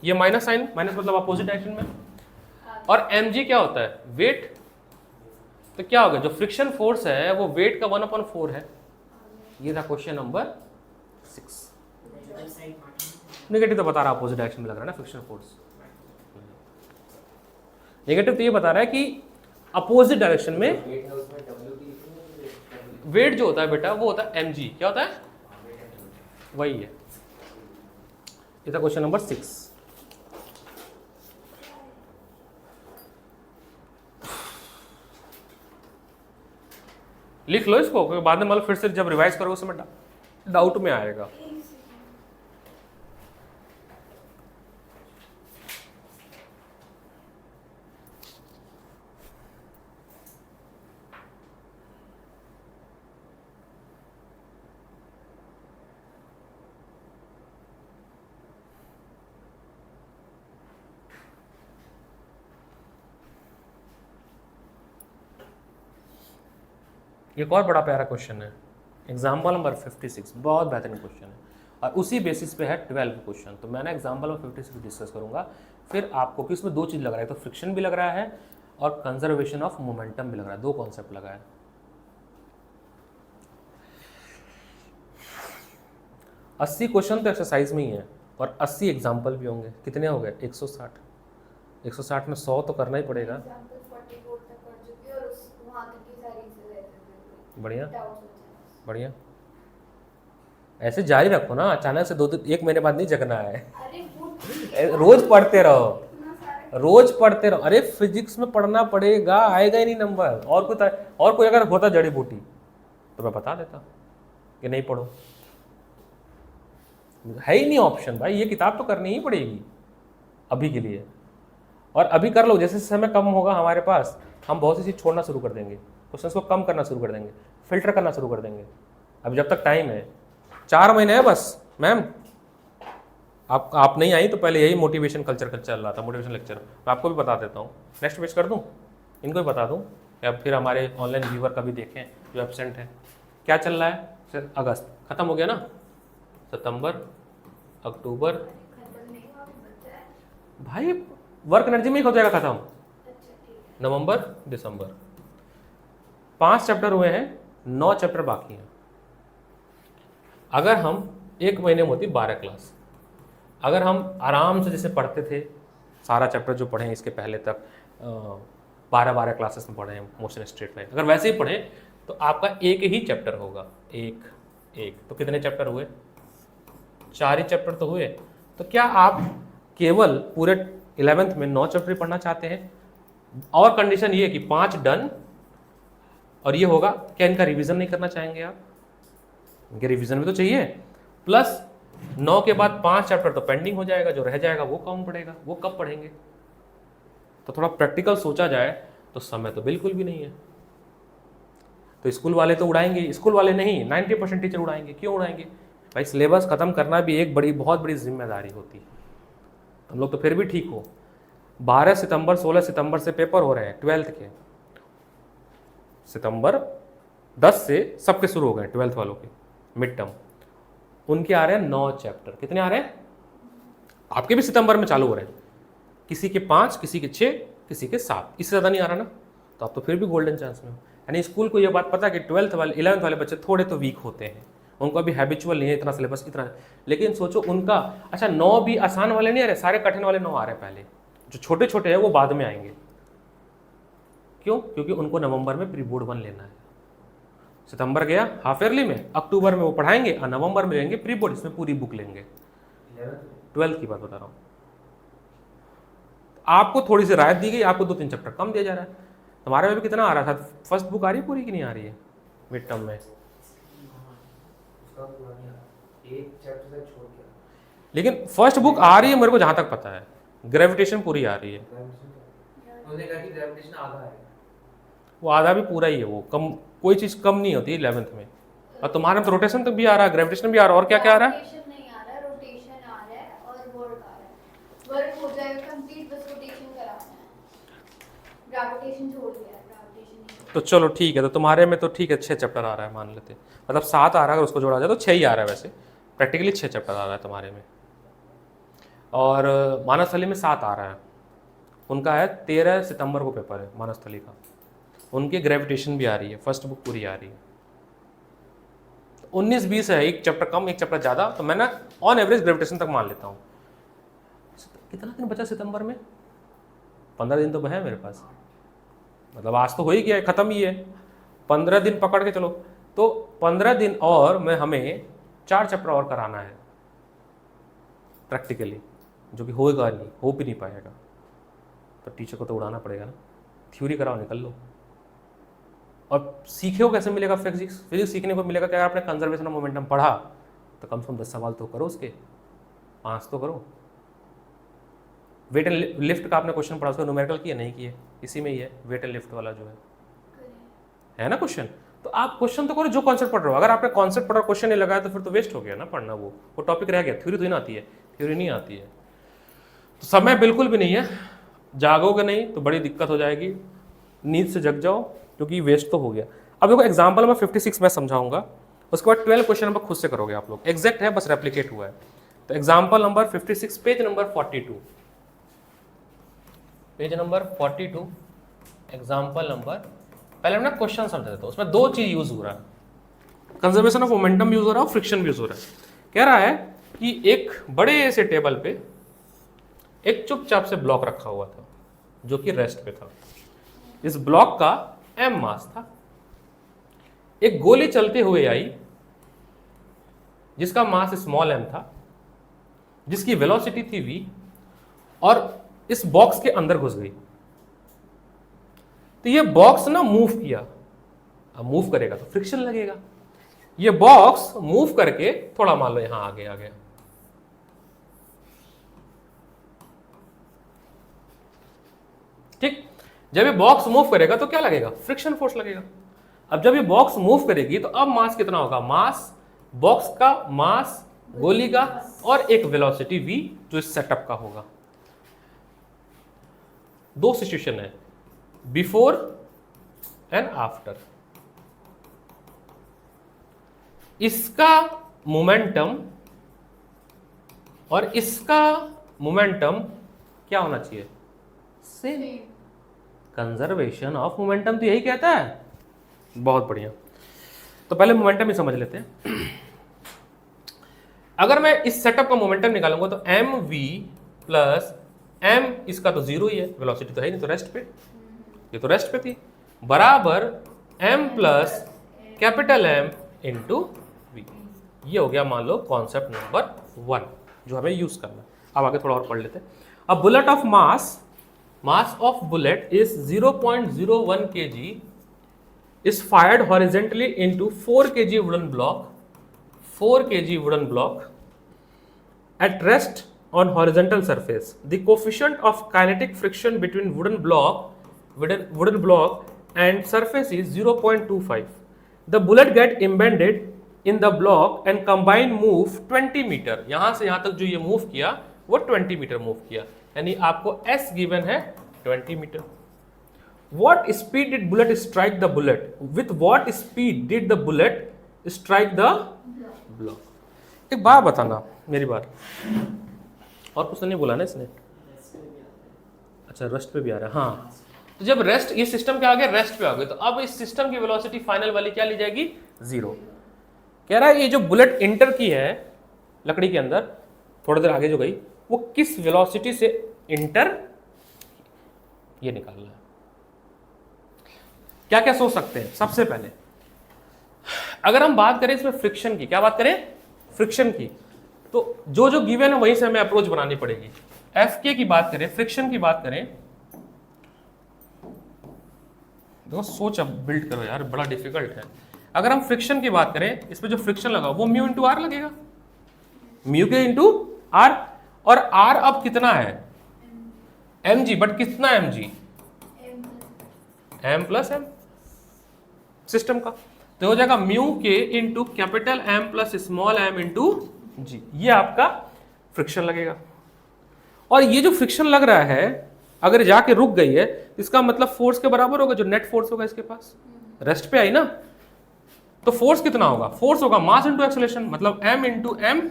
ये माइनस साइन, माइनस मतलब अपोजिट डायरेक्शन में। और mg क्या होता है? वेट। तो क्या होगा? जो फ्रिक्शन फोर्स है वो वेट का 1/4 है। ये था क्वेश्चन नंबर 6। नेगेटिव तो बता रहा है अपोजिट डायरेक्शन में लग रहा है ना फ्रिक्शन फोर्स। नेगेटिव तो ये बता रहा है कि अपोजिट डायरेक्शन में वेट जो होता है बेटा वो होता है mg। क्या होता है? वही है। ये था क्वेश्चन नंबर 6। लिख लो इसको, क्योंकि बाद में मतलब फिर से जब रिवाइज करोगे उस समय डाउट में आएगा। एक और बड़ा प्यारा क्वेश्चन है, एग्जाम्पल नंबर 56, बहुत बेहतरीन क्वेश्चन है, और उसी बेसिस पे है 12 क्वेश्चन। तो मैंने एग्जाम्पल नंबर 56 डिस्कस करूंगा, फिर आपको कि इसमें दो चीज़ लग रहा है, तो फ्रिक्शन भी लग रहा है और कंजर्वेशन ऑफ मोमेंटम भी लग रहा है। दो कॉन्सेप्ट लगा है। अस्सी क्वेश्चन तो एक्सरसाइज में ही है और 80 एग्जाम्पल भी होंगे। कितने हो गए? 160। 160 में 100 तो करना ही पड़ेगा। एग्जांपल 44 तक कर चुकी और उस वहां तक की सारी एक्सरसाइज बढ़िया डाउट्स होते हैं। बढ़िया, ऐसे जारी रखो ना, अचानक से दो एक महीने बाद नहीं जगना है। अरे वो ठीक है, रोज पढ़ते रहो, इतना सारा रोज पढ़ते रहो। अरे फिजिक्स में पढ़ना पड़ेगा, आएगा ही नहीं नंबर। और कोई अगर होता जड़ी बूटी तो मैं बता देता कि नहीं पढ़ो, है ही नहीं ऑप्शन भाई। ये किताब तो करनी ही पड़ेगी अभी के लिए, और अभी कर लो। जैसे समय कम होगा हमारे पास, हम बहुत सी चीज़ छोड़ना शुरू कर देंगे, क्वेश्चंस को कम करना शुरू कर देंगे, फिल्टर करना शुरू कर देंगे। अभी जब तक टाइम है, 4 महीने है बस। मैम आप नहीं आई तो पहले यही मोटिवेशन कल्चर चल रहा था, मोटिवेशन लेक्चर। मैं आपको भी बता देता हूँ, नेक्स्ट पेज कर दूँ, इनको भी बता दूँ, या फिर हमारे ऑनलाइन व्यूवर का भी देखें जो एब्सेंट है। क्या चल रहा है सर? अगस्त खत्म हो गया ना, सितंबर, अक्टूबर, खत्म नहीं हुआ, अभी बचा है। भाई वर्क एनर्जी में ही हो जाएगा खत्म। अच्छा ठीक है। नवंबर, दिसंबर, 5 चैप्टर हुए हैं, 9 चैप्टर बाकी हैं। अगर हम एक महीने में होती 12 क्लास, अगर हम आराम से जैसे पढ़ते थे, सारा चैप्टर जो पढ़े इसके पहले तक 12 क्लासेस में पढ़े हैं मोशन स्ट्रेट लाइन, अगर वैसे ही पढ़े तो आपका एक ही चैप्टर होगा। एक तो कितने चैप्टर हुए? 4 ही चैप्टर तो हुए। तो क्या आप केवल पूरे 11th में 9 चैप्टर पढ़ना चाहते हैं? और कंडीशन ये है कि 5 डन, और ये होगा क्या इनका रिवीजन नहीं करना चाहेंगे आप? इनके रिवीजन भी तो चाहिए, प्लस 9 के बाद 5 चैप्टर तो पेंडिंग हो जाएगा, जो रह जाएगा वो कौन पढ़ेगा? वो कब पढ़ेंगे? तो थोड़ा प्रैक्टिकल सोचा जाए तो समय तो बिल्कुल भी नहीं है। तो स्कूल वाले तो उड़ाएंगे, स्कूल वाले नहीं, 90% टीचर उड़ाएंगे। क्यों उड़ाएंगे भाई? सिलेबस खत्म करना भी एक बहुत बड़ी जिम्मेदारी होती है। हम लोग तो फिर भी ठीक हो। 12 सितंबर 16 सितंबर से पेपर हो रहे हैं 12th के। सितंबर 10 से सबके शुरू हो गए 12th वालों के मिड टर्म। उनके आ रहे हैं 9 चैप्टर। कितने आ रहे हैं? आपके भी सितंबर में चालू हो रहे हैं, किसी के 5, किसी के 6, किसी के 7, इससे ज़्यादा नहीं आ रहा ना। तो आप तो फिर भी गोल्डन चांस में हो। यानी स्कूल को ये बात पता है कि 12th वाले 11th वाले बच्चे थोड़े तो वीक होते हैं, उनको अभी हैबिचुअल नहीं है इतना सिलेबस इतना, लेकिन सोचो उनका अच्छा 9 भी आसान वाले नहीं आ रहे, सारे कठिन वाले 9 आ रहे हैं पहले, जो छोटे छोटे हैं वो बाद में आएंगे। क्यों? क्योंकि उनको नवंबर में प्री बोर्ड 1 लेना है। सितंबर गया हाफ ईयरली में, अक्टूबर में वो पढ़ाएंगे और नवंबर में लेंगे प्री बोर्ड, इसमें पूरी बुक लेंगे। 12th की बात बता रहा हूँ। आपको थोड़ी सी राहत दी गई, आपको 2-3 चैप्टर कम दिया जा रहा है। तुम्हारे में भी कितना आ रहा था? फर्स्ट बुक आ रही है पूरी कि नहीं आ रही है मिड टर्म में? एक चैप्टर से छोड़ के, लेकिन फर्स्ट बुक आ रही है मेरे को जहां तक पता है, ग्रेविटेशन पूरी आ रही है। उन्होंने कहा कि ग्रेविटेशन आधा है। वो आधा भी पूरा ही है, वो कम, कोई चीज़ कम नहीं होती 11th में। और तुम्हारे में तो रोटेशन तो भी आ रहा है, ग्रेविटेशन भी आ रहा है, और क्या क्या आ रहा है? रोटेशन नहीं आ रहा है, रोटेशन आ रहा है और वर्क आ रहा है। वर्क हो जाएगा कंप्लीट, बस रोटेशन कराना है। ग्रेविटेशन छोड़ दिया है, ग्रेविटेशन नहीं। तो चलो ठीक है, तो तुम्हारे में तो ठीक है 6 चैप्टर आ रहा है मान लेते हैं, मतलब 7 आ रहा है, अगर उसको जोड़ा जाए तो 6 ही आ रहा है, वैसे प्रैक्टिकली 6 चैप्टर आ रहा है तुम्हारे में। और मानसस्थली में 7 आ रहा है, उनका है 13 सितंबर को पेपर है मानसस्थली का, उनकी ग्रेविटेशन भी आ रही है, फर्स्ट बुक पूरी आ रही है। 19-20 है, एक चैप्टर कम एक चैप्टर ज़्यादा, तो मैं ना ऑन एवरेज ग्रेविटेशन तक मान लेता हूँ। कितना दिन बचा सितंबर में? 15 दिन तो है मेरे पास, मतलब आज तो हो ही गया है, ख़त्म ही है। 15 दिन पकड़ के चलो, तो 15 दिन और मैं हमें 4 चैप्टर और कराना है प्रैक्टिकली, जो कि होएगा नहीं, हो भी नहीं पाएगा। तो टीचर को तो उड़ाना पड़ेगा ना, थ्योरी कराओ निकल लो। और सीखे हो कैसे मिलेगा फिजिक्स? फिजिक्स सीखने को मिलेगा क्या? आपने कंजर्वेशन ऑफ मोमेंटम पढ़ा तो कम से कम 10 सवाल तो करो, उसके 5 तो करो। वेट एंड लिफ्ट का आपने क्वेश्चन पढ़ा, उसका न्यूमेरिकल किया नहीं किया? इसी में ही है वेट एंड लिफ्ट वाला जो है ना क्वेश्चन। तो आप क्वेश्चन तो करो जो कॉन्सेप्ट पढ़ रहे हो। अगर आपने कॉन्सेप्ट पढ़ा क्वेश्चन नहीं लगाया तो फिर तो वेस्ट हो गया ना पढ़ना, वो टॉपिक रह गया। थ्योरी तो ही ना आती है, थ्योरी नहीं आती है। तो समय बिल्कुल भी नहीं है, जागोगे नहीं तो बड़ी दिक्कत हो जाएगी, नींद से जग जाओ क्योंकि वेस्ट तो हो गया। अब देखो एग्जाम्पल नंबर 56 मैं समझाऊंगा, उसके बाद 12 क्वेश्चन नंबर खुद से करोगे आप लोग, एग्जैक्ट है बस रेप्लिकेट हुआ है। तो example number 56 page number 42, page number 42 example number, पहले मैं क्वेश्चन समझा देता हूँ। उसमें 2 चीज यूज हो रहा है, कंजर्वेशन ऑफ मोमेंटम यूज हो रहा है और फ्रिक्शन भी यूज हो रहा है। कह रहा है कि एक बड़े से टेबल पे एक चुपचाप से ब्लॉक रखा हुआ था जो कि रेस्ट पे था। इस ब्लॉक का m मास था। एक गोली चलते हुए आई जिसका मास स्मॉल m था, जिसकी वेलोसिटी थी v, और इस बॉक्स के अंदर घुस गई। तो ये बॉक्स ना मूव किया, अब मूव करेगा तो फ्रिक्शन लगेगा। ये बॉक्स मूव करके थोड़ा मान लो यहां आगे आ गया, ठीक। जब ये बॉक्स मूव करेगा तो क्या लगेगा? फ्रिक्शन फोर्स लगेगा। अब जब ये बॉक्स मूव करेगी तो अब मास कितना होगा? मास बॉक्स का, मास गोली का, और एक वेलोसिटी v जो इस सेटअप का होगा। 2 सिचुएशन है, बिफोर एंड आफ्टर। इसका मोमेंटम और इसका मोमेंटम क्या होना चाहिए? सेम। कंजर्वेशन ऑफ मोमेंटम तो यही कहता है। बहुत बढ़िया, तो पहले मोमेंटम ही समझ लेते हैं। अगर मैं इस सेटअप का मोमेंटम निकालूंगा तो एम वी प्लस एम, इसका तो 0 ही है, वेलोसिटी तो है नहीं, तो रेस्ट पे, ये तो रेस्ट पे थी, बराबर M plus capital M into V. ये हो गया मान लो कॉन्सेप्ट नंबर 1 जो हमें यूज करना है। अब आगे थोड़ा और पढ़ लेते हैं। A bullet of mass of bullet is 0.01 kg is fired horizontally into 4 kg wooden block at rest on horizontal surface. The coefficient of kinetic friction between wooden block and surface is 0.25. The bullet get embedded in the block and combined move 20 metre. यहां से यहां तक जो ये move किया वो 20 metre move किया, यानी आपको S गिवन है 20 metre. What speed did bullet strike the bullet? With what speed did the bullet strike the block? एक बात बताना, मेरी बात, और कुछ तो नहीं बोला ना इसने? अच्छा रेस्ट पे भी आ रहा है, हाँ। तो जब रेस्ट, ये सिस्टम क्या आ गया? रेस्ट पे आ गया, तो अब इस सिस्टम की वेलोसिटी फाइनल वाली क्या ली जाएगी? 0। कह रहा है ये जो बुलेट इंटर की है लकड़ी के अंदर, थोड़ी देर आगे जो गई, वो किस वेलोसिटी से इंटर, ये निकालना है। क्या क्या सोच सकते हैं? सबसे पहले अगर हम बात करें इसमें फ्रिक्शन की, क्या बात करें? फ्रिक्शन की, तो जो जो गिवन है वहीं से हमें अप्रोच बनानी पड़ेगी। एफ के की बात करें, फ्रिक्शन की बात करें, देखो सोच अब बिल्ड करो यार, बड़ा डिफिकल्ट है। अगर हम फ्रिक्शन की बात करें, इसमें जो फ्रिक्शन लगा वो म्यू इंटू आर लगेगा, म्यू के इंटू आर, और आर अब कितना है? एम जी, बट कितना M G? M plus M system का, तो हो जाएगा म्यू के into capital M plus small M into G, ये आपका फ्रिक्शन लगेगा। और ये जो फ्रिक्शन लग रहा है अगर जाके रुक गई है, इसका मतलब फोर्स के बराबर होगा जो नेट फोर्स होगा इसके पास, रेस्ट पे आई ना, तो फोर्स कितना होगा? फोर्स होगा मास इंटू एक्सेलरेशन, मतलब एम इंटू एम।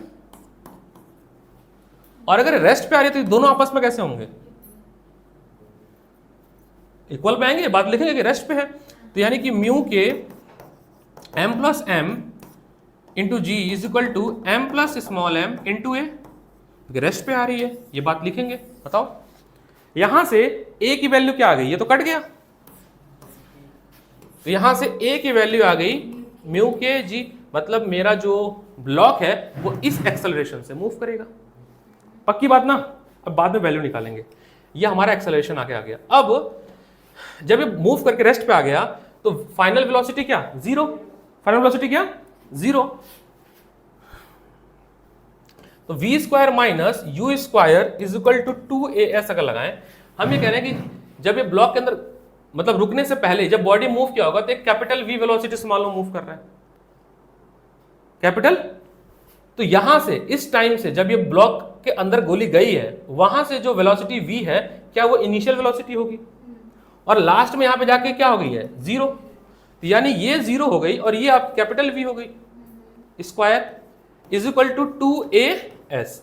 और अगर रेस्ट पे आ रही है तो दोनों आपस में कैसे होंगे? इक्वल पे आएंगे, बात लिखेंगे कि रेस्ट पे है, तो यानी कि म्यू के M plus M into G is equal to M plus small M into A, rest पे आ रही है, ये बात लिखेंगे। बताओ यहां से ए की वैल्यू क्या आ गई? ये तो कट गया, तो यहां से ए की वैल्यू आ गई म्यू के जी, मतलब मेरा जो ब्लॉक है वो इस एक्सेलरेशन से मूव करेगा। पक्की बात ना? अब बाद में वैल्यू निकालेंगे। ये हमारा एक्सेलरेशन आगे आ गया। अब जब ये मूव करके रेस्ट पे आ गया तो फाइनल वेलोसिटी क्या? जीरो। फाइनल वेलोसिटी क्या? जीरो। तो v square minus U square is equal to 2as अगर लगाएं, हम ये कह रहे हैं कि जब ये ब्लॉक के अंदर मतलब रुकने से पहले जब बॉडी मूव किया होगा तो एक कैपिटल v वेलोसिटी से मान लो मूव कर रहा है, कैपिटल। तो यहां से इस टाइम से जब ये ब्लॉक के अंदर गोली गई है वहां से जो वेलोसिटी v है, क्या वो इनिशियल वेलोसिटी होगी? और लास्ट में यहां पे जाके क्या हो गई है? जीरो। तो यानी ये जीरो हो गई और ये आप कैपिटल v हो गई, square is equal to 2as,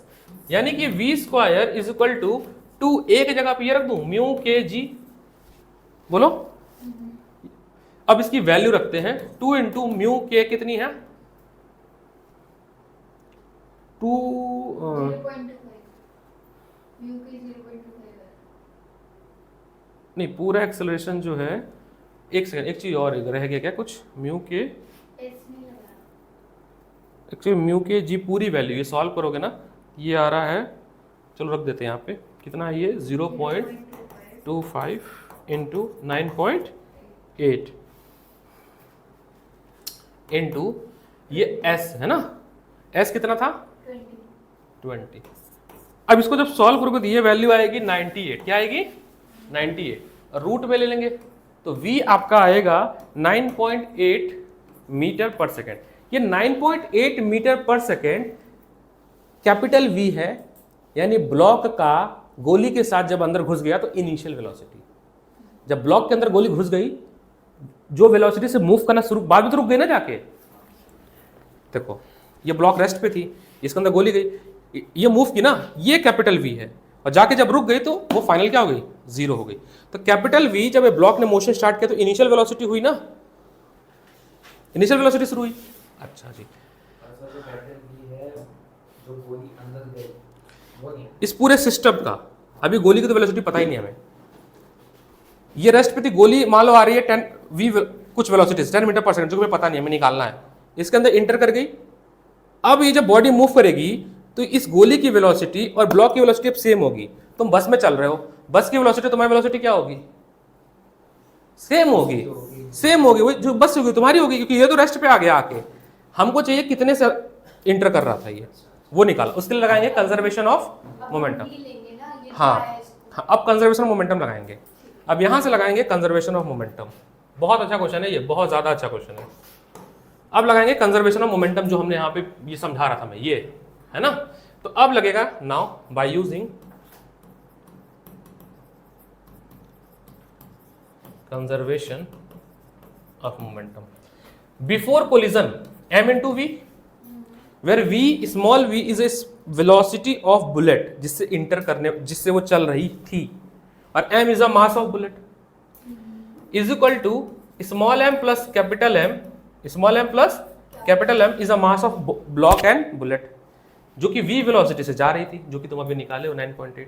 यानी कि v square is equal to 2a की जगह पे ये रख दूं म्यू के जी, बोलो। अब इसकी वैल्यू रखते हैं, 2 इंटू म्यू के कितनी है? 2 नहीं, पूरा एक्सेलरेशन जो है, एक सेकंड, एक चीज और रह गया क्या कुछ? म्यू के एक्चुअली म्यू के जी पूरी वैल्यू, ये सॉल्व करोगे ना, ये आ रहा है, चलो रख देते हैं यहाँ पे, कितना है ये? 0.25 इंटू 9.8 इंटू ये s है ना, s कितना था? 20। अब इसको जब सॉल्व करोगे तो ये वैल्यू आएगी 98। क्या आएगी? 98। और रूट में ले लेंगे तो v आपका आएगा 9.8 मीटर पर सेकेंड। ये 9.8 मीटर पर सेकेंड कैपिटल V है, यानी ब्लॉक का गोली के साथ जब अंदर घुस गया तो इनिशियल वेलोसिटी। जब ब्लॉक के अंदर गोली घुस गई, जो वेलोसिटी से मूव करना शुरू, बाद में तो रुक गई ना जाके। देखो ये ब्लॉक रेस्ट पे थी, इसके अंदर गोली गई, ये मूव की ना, ये कैपिटल V है, और जाके जब रुक गई तो वो फाइनल क्या हो गई? जीरो हो गई। तो कैपिटल V जब ब्लॉक ने मोशन स्टार्ट किया तो इनिशियल वेलोसिटी हुई ना, इनिशियल वेलोसिटी शुरू हुई। अच्छा जी, इस पूरे सिस्टम का अभी गोली की तो वेलोसिटी पता ही नहीं हमें, ये रेस्ट पे थी, गोली मान लो आ रही है 10 v कुछ वेलोसिटी 10 मीटर पर सेकंड, जो हमें पता नहीं, हमें निकालना है। इसके अंदर इंटर कर गई, अब ये जब बॉडी मूव करेगी तो इस गोली की वेलोसिटी और ब्लॉक की वेलोसिटी अब सेम होगी। तुम बस में चल रहे हो, बस की वेलोसिटी तुम्हारी वेलोसिटी क्या होगी? सेम होगी, सेम होगी, वही जो बस होगी तुम्हारी होगी, क्योंकि ये तो रेस्ट पे आ गया आके। हमको चाहिए कितने से इंटर कर रहा था ये, वो निकाला। उसके लिए लगाएंगे कंजर्वेशन ऑफ मोमेंटम। हाँ, अब कंजर्वेशन ऑफ मोमेंटम लगाएंगे। अब यहां से लगाएंगे कंजर्वेशन ऑफ मोमेंटम। बहुत अच्छा क्वेश्चन है ये, बहुत ज्यादा अच्छा क्वेश्चन है। अब लगाएंगे कंजर्वेशन ऑफ मोमेंटम, जो हमने यहाँ पे ये समझा रहा था मैं, ये है ना। तो अब लगेगा now by using conservation of momentum before collision m into v, where v small v is a velocity of bullet, जिससे इंटर करने, जिससे वो चल रही थी, और m is a mass of bullet, is equal to small m plus capital M, small m plus capital M is a mass of block and bullet, जो कि v वेलोसिटी से जा रही थी, जो कि तुम अभी निकाले हो 9.8।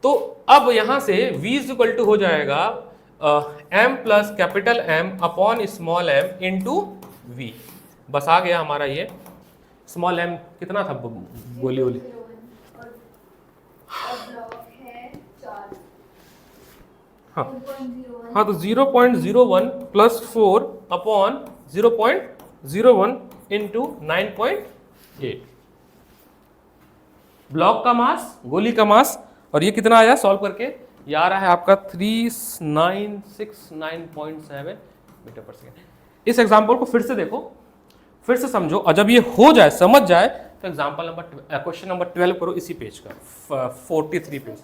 तो अब यहां से v इज इक्वल टू हो जाएगा m plus capital M upon small m into V. बस आ गया हमारा ये स्मॉल m कितना था गोली वोली, 0.01 और ब्लॉक है 4। हाँ 1.01 हाँ, तो 0.01 प्लस 4 अपॉन 0.01 इंटू 9.8 ब्लॉक का मास, गोली का मास। और ये कितना आया सॉल्व करके, ये आ रहा है आपका 3969.7 मीटर पर सेकेंड। इस एग्जाम्पल को फिर से देखो, फिर से समझो, और जब ये हो जाए, समझ जाए, तो एग्जाम्पल नंबर क्वेश्चन नंबर 12 करो इसी पेज का 43 पेज।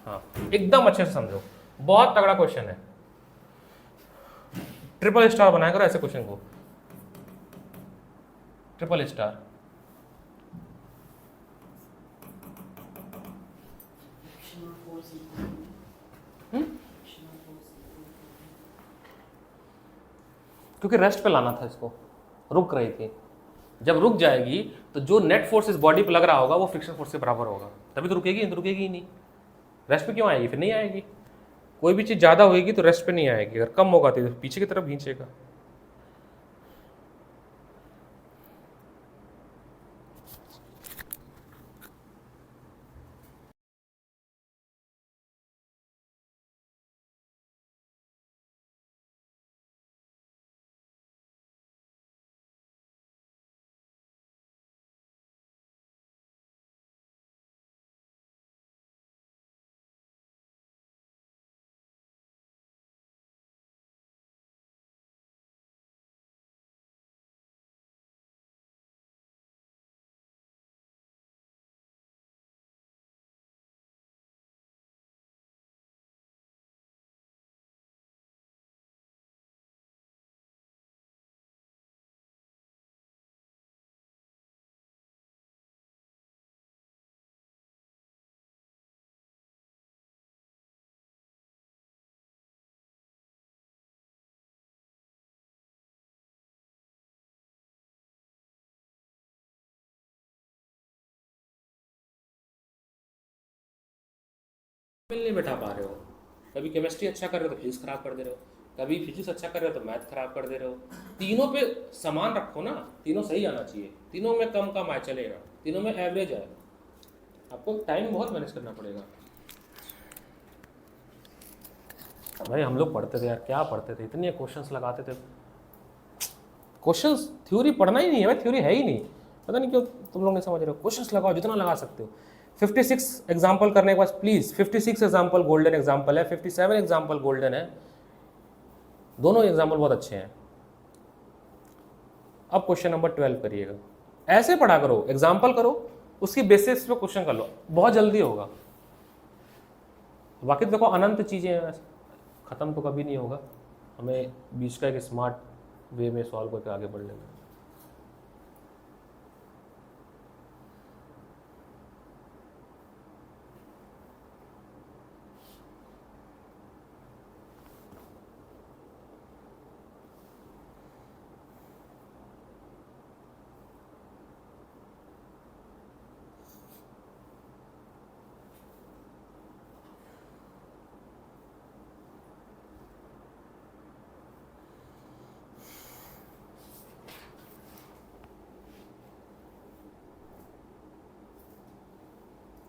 हाँ एकदम अच्छे से समझो, बहुत तगड़ा क्वेश्चन है, ट्रिपल स्टार बनाया करो ऐसे क्वेश्चन को, ट्रिपल स्टार। क्योंकि रेस्ट पे लाना था इसको, रुक रही थी, जब रुक जाएगी तो जो नेट फोर्स इस बॉडी पे लग रहा होगा वो फ्रिक्शन फोर्स के बराबर होगा, तभी तो रुकेगी, नहीं तो रुकेगी ही नहीं। रेस्ट पे क्यों आएगी, फिर नहीं आएगी। कोई भी चीज़ ज़्यादा होगी तो रेस्ट पे नहीं आएगी, अगर कम होगा तो पीछे की तरफ खींचेगा। बिल नहीं बैठा पा रहे हो, कभी केमिस्ट्री अच्छा कर रहे हो तो फिजिक्स खराब कर दे रहे हो, कभी फिजिक्स अच्छा कर रहे हो तो मैथ खराब कर दे रहे हो। तीनों पे समान रखो ना, तीनों सही आना चाहिए, तीनों में कम कम आए चलेगा, तीनों में एवरेज आए। आपको टाइम बहुत मैनेज करना पड़ेगा। भाई हम लोग पढ़ते थे यार, क्या पढ़ते थे, इतने क्वेश्चंस लगाते थे। क्वेश्चंस थ्योरी पढ़ना ही नहीं है भाई, थ्योरी है ही नहीं, पता नहीं क्यों तुम लोग नहीं समझ रहे हो। क्वेश्चंस लगाओ जितना लगा सकते हो। 56 एग्जाम्पल करने के बाद प्लीज, 56 एग्जाम्पल गोल्डन एग्जाम्पल है, 57 एग्जाम्पल गोल्डन है, दोनों एग्जाम्पल बहुत अच्छे हैं। अब क्वेश्चन नंबर 12 करिएगा, ऐसे पढ़ा करो, एग्जाम्पल करो, उसकी बेसिस पे क्वेश्चन कर लो, बहुत जल्दी होगा। बाकी देखो अनंत चीजें हैं, खत्म तो कभी नहीं होगा, हमें बीच का एक स्मार्ट वे में सॉल्व करके आगे बढ़ लेना।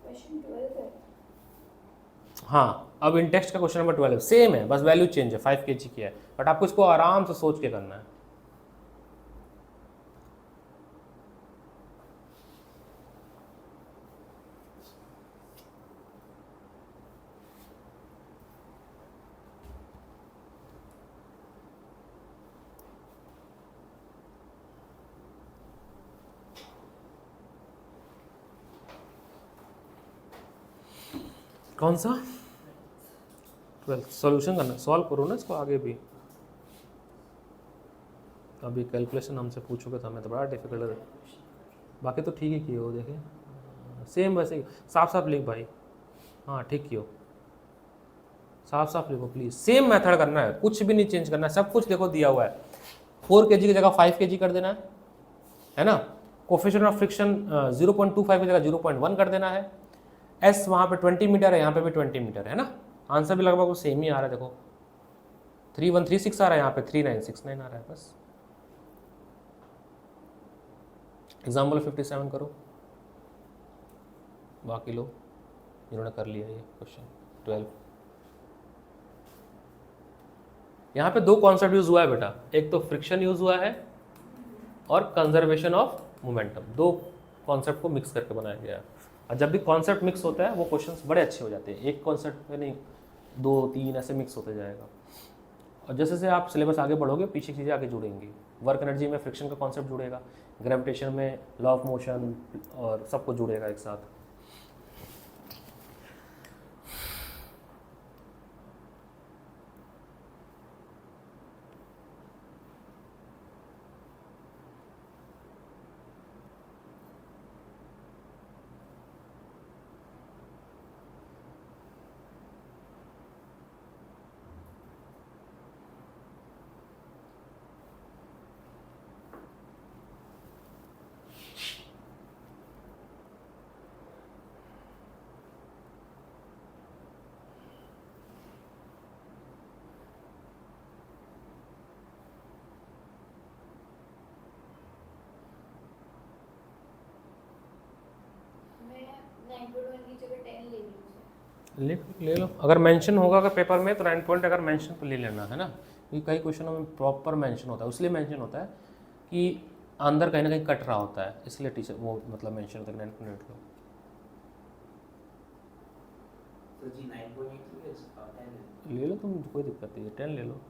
क्वेश्चन 12 है। हाँ अब इन टेक्स्ट का क्वेश्चन नंबर 12 सेम है, बस वैल्यू चेंज है, 5 kg की है, बट आपको इसको आराम से सोच के करना है। कौन सा 12 सॉल्यूशन करना, सॉल्व करो ना इसको आगे भी। अभी कैलकुलेशन हमसे पूछोगे तो हमें तो बड़ा डिफिकल्ट है, बाकी तो ठीक ही किए हो, देखे सेम वैसे ही, साफ साफ लिख भाई, हाँ ठीक किए हो, साफ साफ लिखो प्लीज, सेम मेथड करना है, कुछ भी नहीं चेंज करना है, सब कुछ देखो दिया हुआ है। 4 kg की जगह 5 kg कर देना है ना। कोफिशिएंट ऑफ फ्रिक्शन 0.25 की जगह 0.1 कर देना है। एस वहाँ पे 20 मीटर है, यहाँ पे भी 20 मीटर है ना। आंसर भी लगभग वो सेम ही आ रहा है, देखो 3136 आ रहा है, यहाँ पे 3969 आ रहा है बस। एग्जाम्पल 57 करो बाकी लोग जिन्होंने कर लिया ये क्वेश्चन 12। यहाँ पे 2 कॉन्सेप्ट यूज हुआ है बेटा, एक तो फ्रिक्शन यूज हुआ है और कंजर्वेशन ऑफ मोमेंटम, 2 कॉन्सेप्ट को मिक्स करके बनाया गया है। और जब भी कॉन्सेप्ट मिक्स होता है वो क्वेश्चंस बड़े अच्छे हो जाते हैं, एक कॉन्सेप्ट में नहीं 2-3 ऐसे मिक्स होते जाएगा। और जैसे जैसे आप सिलेबस आगे बढ़ोगे पीछे चीज़ें आगे जुड़ेंगी। वर्क एनर्जी में फ्रिक्शन का कॉन्सेप्ट जुड़ेगा, ग्रेविटेशन में लॉ ऑफ मोशन और सब कुछ जुड़ेगा एक साथ। मैं 9.1 की जगह 10 ले लूँ। ले लो, अगर मेंशन होगा अगर पेपर में तो 9 पॉइंट अगर मेंशन तो ले लेना है ना, क्योंकि कई क्वेश्चनों में प्रॉपर मेंशन होता है, इसलिए मेंशन होता है कि अंदर कहीं ना कहीं कट रहा होता है, इसलिए टीचर वो मतलब मेंशन होता है 9 पॉइंट लो। तो जी 9.8 10 ले लो तुम, कोई दिक्कत नहीं है, 10 ले लो।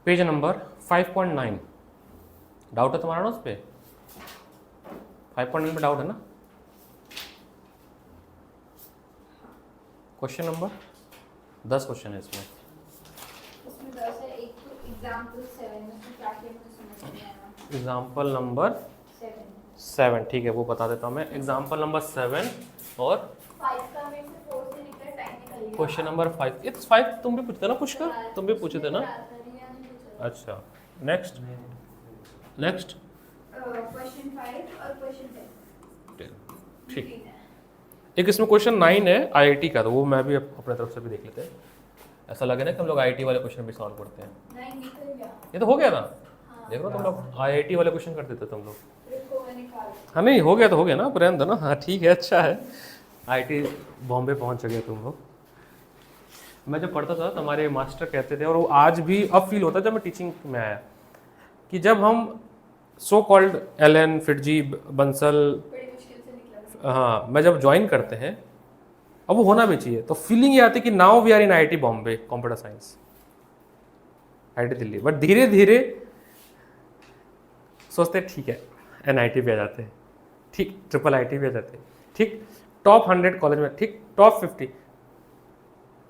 Page number 5.9। डाउट है तुम्हारा ना उस पर? 5.9 में डाउट है ना? क्वेश्चन नंबर 10 क्वेश्चन है इसमें। उसमें 10 है। एक तो एग्जांपल 7 में से क्या क्या मुझे समझ नहीं आया। एग्जाम्पल नंबर 7 ठीक है, वो बता देता हूँ मैं। एग्जाम्पल नंबर 7 और 5 का में से 4 से निकला टाइम निकल गया। Question number 5। इट्स 5 तुम भी पूछते ना पुष्कर, तुम भी पूछे थे ना? अच्छा, नेक्स्ट क्वेश्चन 5 और क्वेश्चन 10 ठीक। एक इसमें क्वेश्चन 9 है आईआईटी का, तो वो मैं भी अपने तरफ से भी देख लेते हैं। ऐसा लगे ना कि हम लोग आईआईटी वाले क्वेश्चन भी सॉल्व करते हैं। 9 निकल गया। ये तो हो गया ना? हाँ। देख लो तुम लोग आईआईटी वाले क्वेश्चन कर देते तुम लोग। रुको मैं निकाल। हाँ नहीं हो गया तो हो गया ना, रहने दो ना। हाँ ठीक है, अच्छा है। आईआईटी बॉम्बे पहुंच गए तुम लोग। मैं जब पढ़ता था तो हमारे मास्टर कहते थे, और वो आज भी अब फील होता है जब मैं टीचिंग में आया, कि जब हम सो कॉल्ड एलन फिटजी बंसल, बड़ी मुश्किल से निकला। हाँ मैं जब ज्वाइन करते हैं, अब वो होना भी चाहिए, तो फीलिंग ये आती है कि now we are in IIT Bombay computer science, IIT Delhi. But धीरे धीरे सोचते ठीक है एनआईटी पे आ जाते हैं, ठीक ट्रिपल आईटी पे आ जाते हैं, ठीक टॉप 100 कॉलेज में, ठीक टॉप 50।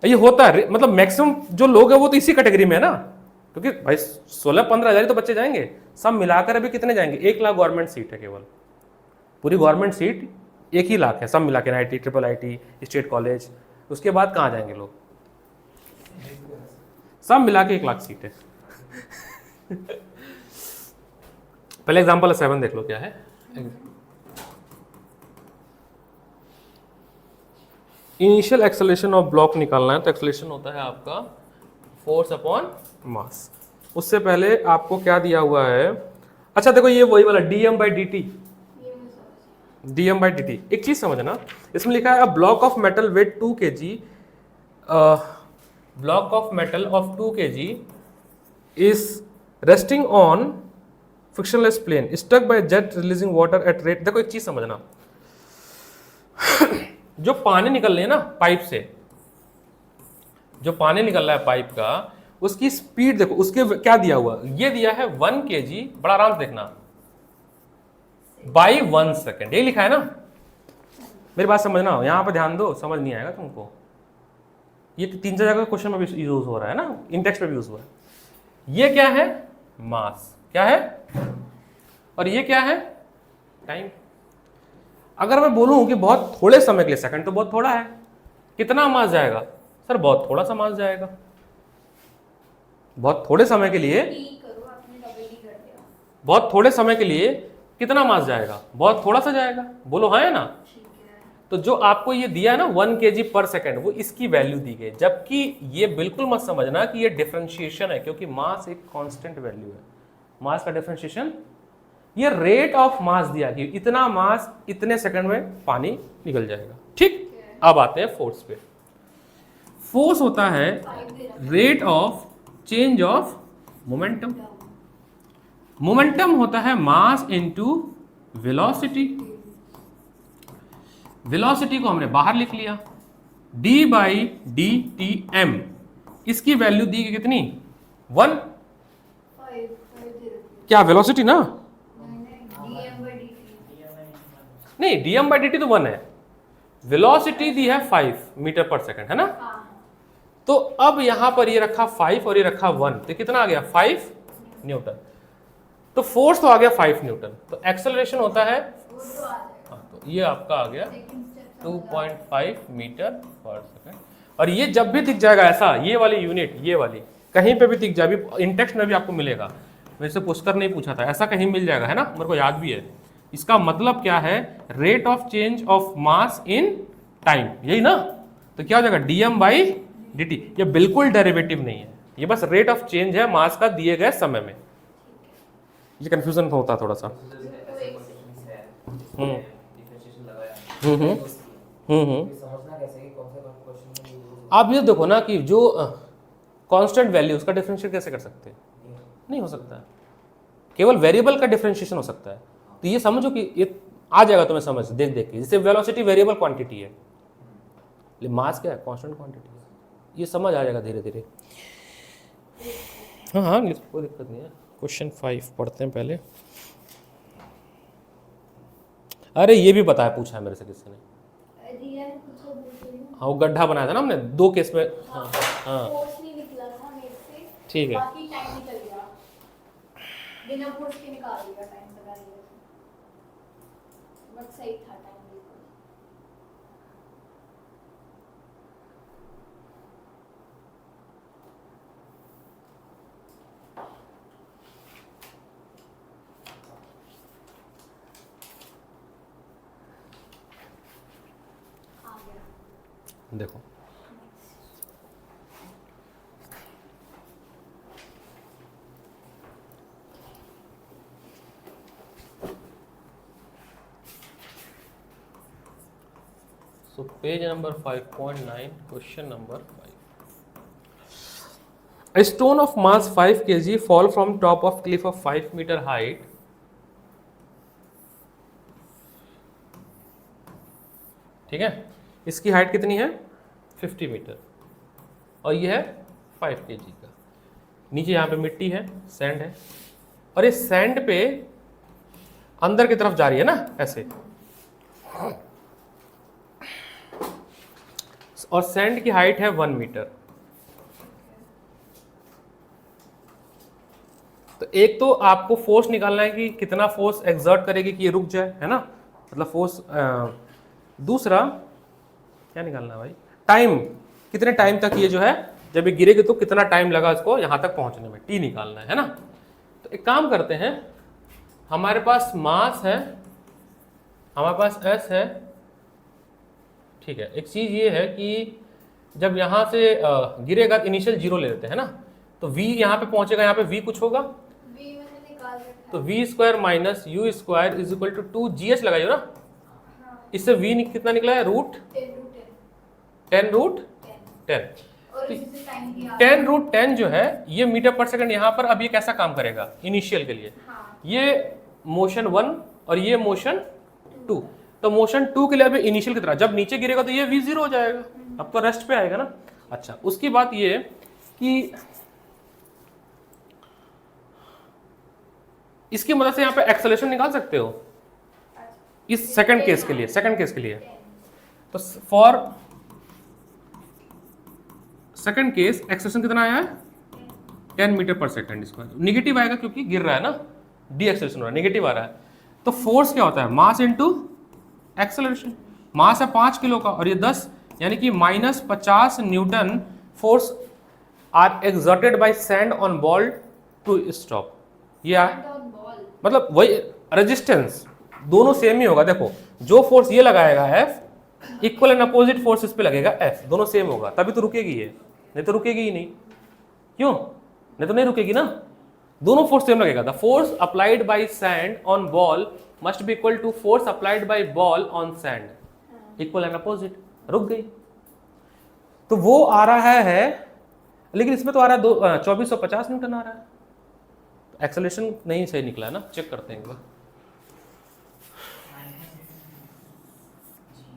ये होता है, मतलब मैक्सिमम जो लोग हैं वो तो इसी कैटेगरी में है ना, क्योंकि भाई 16-15 हज़ार तो बच्चे जाएंगे, सब मिलाकर अभी कितने जाएंगे? 1 लाख गवर्नमेंट सीट है केवल, पूरी गवर्नमेंट सीट 1 ही लाख है, सब मिला के IT triple IT state college. उसके बाद कहाँ जाएंगे लोग? सब मिला के 1 लाख सीट है। पहले एग्जांपल 7 देख लो क्या है। इनिशियल एक्सेलरेशन ऑफ ब्लॉक निकालना है, तो एक्सेलरेशन होता है आपका फोर्स अपॉन मास। उससे पहले आपको क्या दिया हुआ है? अच्छा देखो ये वही वाला dm by dt, ये मुझे समझ dm by dt। एक चीज समझना, इसमें लिखा है a block of metal weight 2 kg, block of metal of 2 kg is resting on frictionless plane stuck by jet releasing water at rate. देखो एक चीज समझना, जो पानी निकल रही है ना पाइप से, जो पानी निकल रहा है पाइप का, उसकी स्पीड देखो, उसके क्या दिया हुआ? ये दिया है 1 kg, बड़ा आराम से देखना, बाई 1 सेकेंड, ये लिखा है ना। मेरी बात समझना, यहां पर ध्यान दो, समझ नहीं आएगा तुमको। ये 3-4 जगह क्वेश्चन में भी यूज हो रहा है ना, इंडेक्स में भी यूज हुआ है। ये क्या है? मास। क्या है? और ये क्या है? टाइम। अगर मैं बोलूं कि बहुत थोड़े समय के लिए, सेकंड तो बहुत थोड़ा है, कितना मास जाएगा? सर बहुत थोड़ा सा मास जाएगा। बहुत थोड़े समय के लिए, टी करो, आपने डबल टी कर दिया। बहुत थोड़े समय के लिए कितना मास जाएगा? बहुत थोड़ा सा जाएगा। बोलो हाँ है ना? ठीक है। तो जो आपको ये दिया है ना 1 kg पर सेकेंड, वो इसकी वैल्यू दी गई। जबकि ये बिल्कुल मत समझना कि ये डिफरेंशिएशन है, क्योंकि मास एक कांस्टेंट वैल्यू है। मास का डिफरेंशिएशन, ये रेट ऑफ मास दिया कि इतना मास इतने सेकंड में पानी निकल जाएगा। ठीक, अब आते हैं फोर्स पे। फोर्स होता है rate of change of momentum. Momentum होता है मास इनटू वेलोसिटी। वेलोसिटी को हमने बाहर लिख लिया, d by D T M. इसकी वैल्यू दी गई कितनी? 1। 5 क्या वेलोसिटी ना? dm by dt। नहीं, dm बाई dt तो 1 है, वेलोसिटी दी है 5 मीटर पर सेकंड, है ना? हाँ। तो अब यहां पर ये रखा 5 और ये रखा 1, तो कितना आ गया? 5 न्यूटन। तो फोर्स तो आ गया 5 न्यूटन। तो एक्सेलरेशन होता है, वो तो आ जाएगा। हाँ, तो ये आपका आ गया second step 2.5 metre per second. और ये जब भी दिख जाएगा ऐसा, ये वाली यूनिट, ये वाली कहीं पे भी दिख जाए, अभी इंटेक्स्ट में भी आपको मिलेगा, मेरे से पुष्कर नहीं पूछा था, ऐसा कहीं मिल जाएगा, है ना? मेरे को याद भी है। इसका मतलब क्या है? Rate of change of mass in time, यही ना? तो क्या हो जाएगा? dm by dt। ये बिल्कुल डेरिवेटिव नहीं है, ये बस रेट ऑफ चेंज है मास का दिए गए समय में। ये कंफ्यूजन होता है थोड़ा सा। समझना कैसे कि कौन से क्वेश्चन में यूज आप ये देखो ना कि जो कांस्टेंट वैल्यू, उसका डिफरेंशिएट कैसे कर सकते हैं? नहीं हो सकता है, केवल वेरिएबल का डिफरेंशिएशन हो सकता है। तो ये समझो कि ये आ जाएगा तुम्हें समझ देख देख के। जैसे वेलोसिटी वेरिएबल क्वांटिटी है, लेकिन मास क्या है? कांस्टेंट क्वांटिटी है। ये समझ आ जाएगा धीरे धीरे। हाँ हाँ, कोई दिक्कत नहीं है। क्वेश्चन 5 पढ़ते हैं पहले। अरे ये भी पता है, पूछा है मेरे से किसी ने। रियल कुछ तो बोल रही हूँ। हाँ, वो गड्ढा बनाया था ना हमने 2 केस में। हाँ, हाँ फोर्स नहीं निकला था मेरे से, ठीक है। बाकी टाइम निकल गया, बिना फोर्स के निकाल दिया टाइम लगा लिया, बट सही था टाइम बिल्कुल। आ गया। देखो so page number 5.9, question number 5। A stone of mass 5 kg fall from top of cliff of 5 meter height. ठीक है, इसकी हाइट कितनी है 50 मीटर और ये है 5 kg का। नीचे यहाँ पे मिट्टी है, सैंड है, और ये सैंड पे अंदर की तरफ जा रही है ना ऐसे, और सैंड की हाइट है 1 मीटर। तो एक तो आपको फोर्स निकालना है कि कितना फोर्स एक्सर्ट करेगी कि ये रुक जाए, है ना, मतलब फोर्स। दूसरा क्या निकालना है भाई, टाइम, कितने टाइम तक ये जो है, जब ये गिरेगी तो कितना टाइम लगा इसको यहाँ तक पहुँचने में, टी निकालना है ना। तो एक काम करते हैं, हमारे पास मास है, हमारे पास एस है, ठीक है। एक चीज़ ये है कि जब यहाँ से गिरेगा तो इनिशियल 0 ले लेते हैं ना, तो v यहाँ पे पहुँचेगा, यहाँ पे v कुछ होगा, v मैंने निकाल रखा है। तो v square minus U square is equal to 2 GH लगाइए ना। हाँ, इससे v कितना निकला है, रूट 10 रूट 10। और इसी से टाइम दिया। 10 रूट 10 जो है ये मीटर पर सेकंड, यहाँ पर अब ये कैसा काम करेगा इनिशियल के लिए, हाँ, ये मोशन 1 और ये मोशन 2। तो मोशन 2 के लिए अभी इनिशियल की तरह, जब नीचे गिरेगा तो ये v0 हो जाएगा, अब तो रेस्ट पे आएगा ना। अच्छा, उसकी बात ये कि इसकी मदद से यहाँ पे एक्सेलरेशन निकाल सकते हो इस सेकंड केस के लिए, सेकंड केस के लिए। तो फॉर सेकंड केस एक्सेलरेशन कितना आया है 10 metre per second square. Negative आएगा क्योंकि गिर रहा है ना, डी एक्सेलरेशन हो रहा है, निगेटिव आ रहा है। तो फोर्स क्या होता है, मास इनटू एक्सेलरेशन। मास है 5 किलो का और ये 10, यानी कि minus 50 newton force are exerted by sand on ball to stop. ये मतलब वही रेजिस्टेंस, दोनों सेम ही होगा। देखो जो फोर्स ये लगाएगा F, equal and opposite force इस पे लगेगा F, दोनों सेम होगा, तभी तो रुकेगी ये, नहीं तो रुकेगी ही नहीं। क्यों, नहीं तो नहीं रुकेगी ना, दोनों फोर्स सेम लगेगा। The force applied by sand on ball must be equal to force applied by ball on sand, equal and opposite, रुक गई। तो वो आ रहा है, लेकिन इसमें तो आ रहा है 2450 न्यूटन आ रहा है। एक्सेलरेशन नहीं सही निकला है ना, चेक करते हैं एक बार।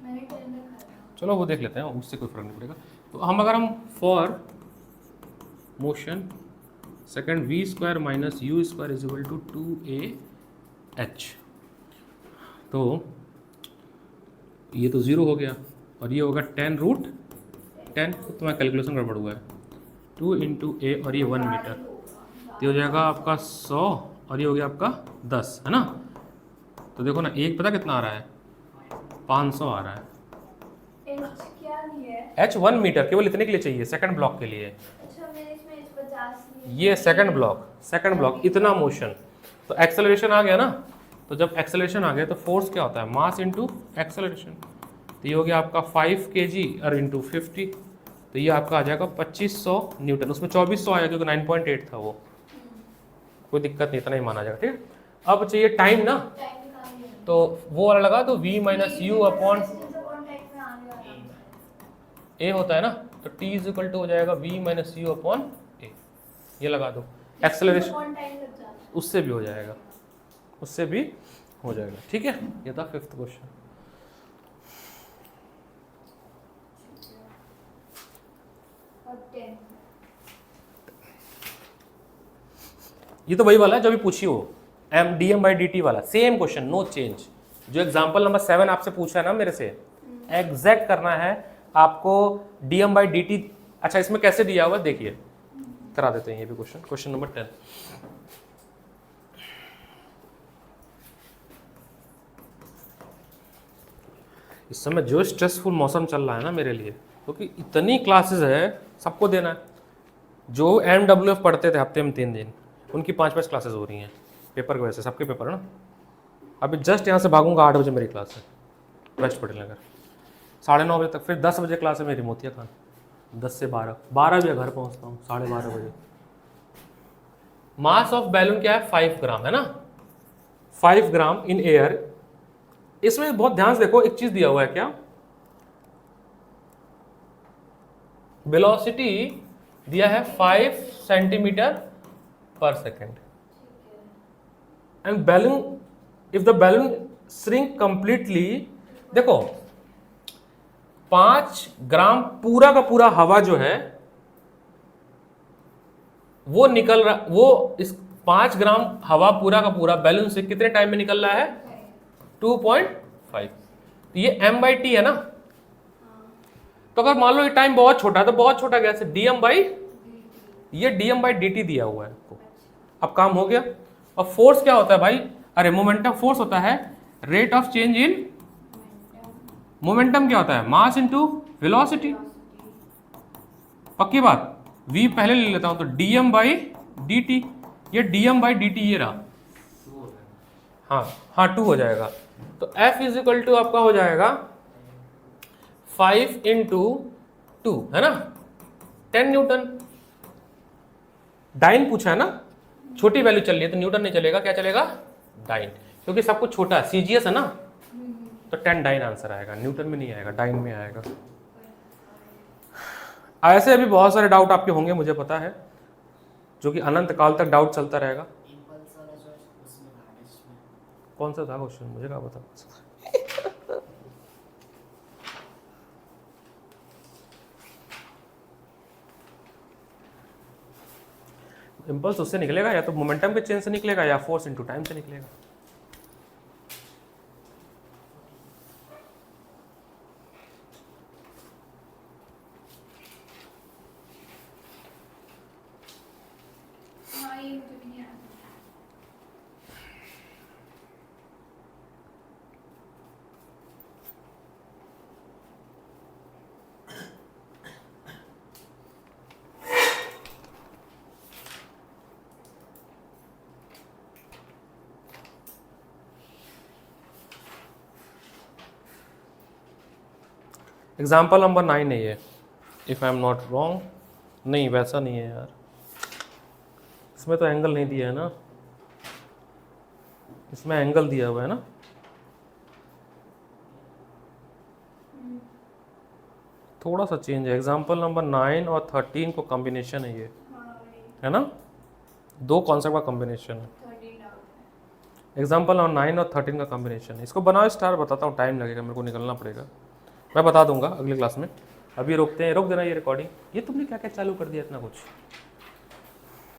मैंने टाइम रखा है। चलो वो देख लेते हैं, उससे कोई फर्क नहीं पड़ेगा। तो अगर हम for motion second v square minus U square is equal to 2AH, तो ये तो 0 हो गया और ये होगा 10 रूट 10, तो तुम्हारा कैलकुलेशन गड़बड़ हुआ है, 2 इंटू ए और ये 1 मीटर, तो हो जाएगा आपका 100 और ये हो गया आपका 10, है ना। तो देखो ना, एक पता कितना आ रहा है, 500 आ रहा है। H क्या नहीं है? H 1 मीटर, केवल इतने के लिए चाहिए, सेकंड ब्लॉक के लिए। अच्छा, मैंने इसमें 50 लिया। ये सेकंड ब्लॉक इतना मोशन, तो एक्सेलरेशन आ गया ना। तो जब एक्सेलरेशन आ गया तो फोर्स क्या होता है, मास इनटू एक्सेलरेशन। तो ये हो गया आपका 5 kg और इंटू 50, तो ये आपका आ जाएगा 2500 न्यूटन। उसमें 2400 आया क्योंकि 9.8 था वो, कोई दिक्कत नहीं, इतना ही माना जाएगा, ठीक है। अब चाहिए टाइम ना, टाइम निकालनी है। तो वो वाला लगा दो, v माइनस यू अपॉन ए होता है ना, तो t इज इक्वल टू हो जाएगा v माइनस यू अपॉन ए, ये लगा दो। एक्सेलरेशन उससे भी हो जाएगा, उससे भी हो जाएगा, ठीक है। ये था 5th क्वेश्चन। और 10 ये तो वही वाला है जो भी पूछी हो, M D M by D T वाला, सेम क्वेश्चन, नो चेंज। जो एग्जाम्पल नंबर 7 आपसे पूछा है ना मेरे से, एग्जैक्ट करना है आपको D M by D T. अच्छा इसमें कैसे दिया हुआ देखिए, करा देते हैं ये भी क्वेश्चन, क्वेश्चन नंबर 10। इस समय जो स्ट्रेसफुल मौसम चल रहा है ना मेरे लिए, क्योंकि इतनी क्लासेस है, सबको देना है। जो MWF पढ़ते थे हफ्ते में 3 दिन, उनकी 5-5 क्लासेस हो रही हैं पेपर की वजह से, सबके पेपर है ना। अभी जस्ट यहाँ से भागूंगा, 8 बजे मेरी क्लास है वेस्ट पटेल नगर, 9:30 बजे तक, फिर 10 बजे क्लास है मेरी मोतिया खान, 10 से 12 बजे घर पहुँचता हूँ, 12:30 बजे। मास ऑफ बैलून क्या है, 5 ग्राम है ना, 5 ग्राम इन एयर। इसमें बहुत ध्यान से देखो, एक चीज दिया हुआ है क्या, वेलोसिटी दिया है 5 सेंटीमीटर पर second, and balloon, if the balloon shrink completely, देखो 5 ग्राम पूरा का पूरा हवा जो है वो निकल रहा, वो इस 5 ग्राम हवा पूरा का पूरा बैलून से कितने टाइम में निकल रहा है, 2.5। तो ये m/t है ना। तो अगर मान लो ये टाइम बहुत छोटा है तो बहुत छोटा गैस है, ये dm/dt दिया हुआ है आपको। अब काम हो गया। और फोर्स क्या होता है भाई, अरे मोमेंटम फोर्स होता है rate of change in, momentum क्या होता है, मास इनटू वेलोसिटी। पक्की बात, v पहले ले लेता हूं तो dm/dt, ये dm/dt ये रहा, हाँ 2 हो जाएगा। तो F इज टू आपका हो जाएगा 5 इंटू 2 है ना, 10 न्यूटन। डाइन पूछा है ना, छोटी वैल्यू चल रही है तो न्यूटन नहीं चलेगा, क्या चलेगा, डाइन, क्योंकि सब कुछ छोटा है, सीजीएस है ना, तो 10 डाइन आंसर आएगा, न्यूटन में नहीं आएगा, डाइन में आएगा। ऐसे अभी बहुत सारे डाउट आपके होंगे मुझे पता है, जो कि अनंत काल तक डाउट चलता रहेगा। कौन सा था क्वेश्चन, मुझे क्या पता। इम्पल्स उससे निकलेगा, या तो मोमेंटम के चेंज से निकलेगा या फोर्स इनटू टाइम से निकलेगा। हाँ, ये मुझे भी नहीं आता। एग्जाम्पल नंबर 9 है ये, if I am not wrong, नहीं वैसा नहीं है यार, इसमें तो एंगल नहीं दिया है ना, इसमें एंगल दिया हुआ है ना, थोड़ा सा चेंज है। एग्जाम्पल नंबर 9 और 13 को कॉम्बिनेशन है ये, है ना, 2 कॉन्सेप्ट का कॉम्बिनेशन है। एग्जाम्पल नंबर 9 और 13 का कॉम्बिनेशन है। इसको बनाओ स्टार, बताता हूँ, टाइम लगेगा, मेरे को निकलना पड़ेगा, मैं बता दूंगा अगली क्लास में। अभी रोकते हैं, रोक देना ये रिकॉर्डिंग। ये तुमने क्या क्या चालू कर दिया इतना कुछ।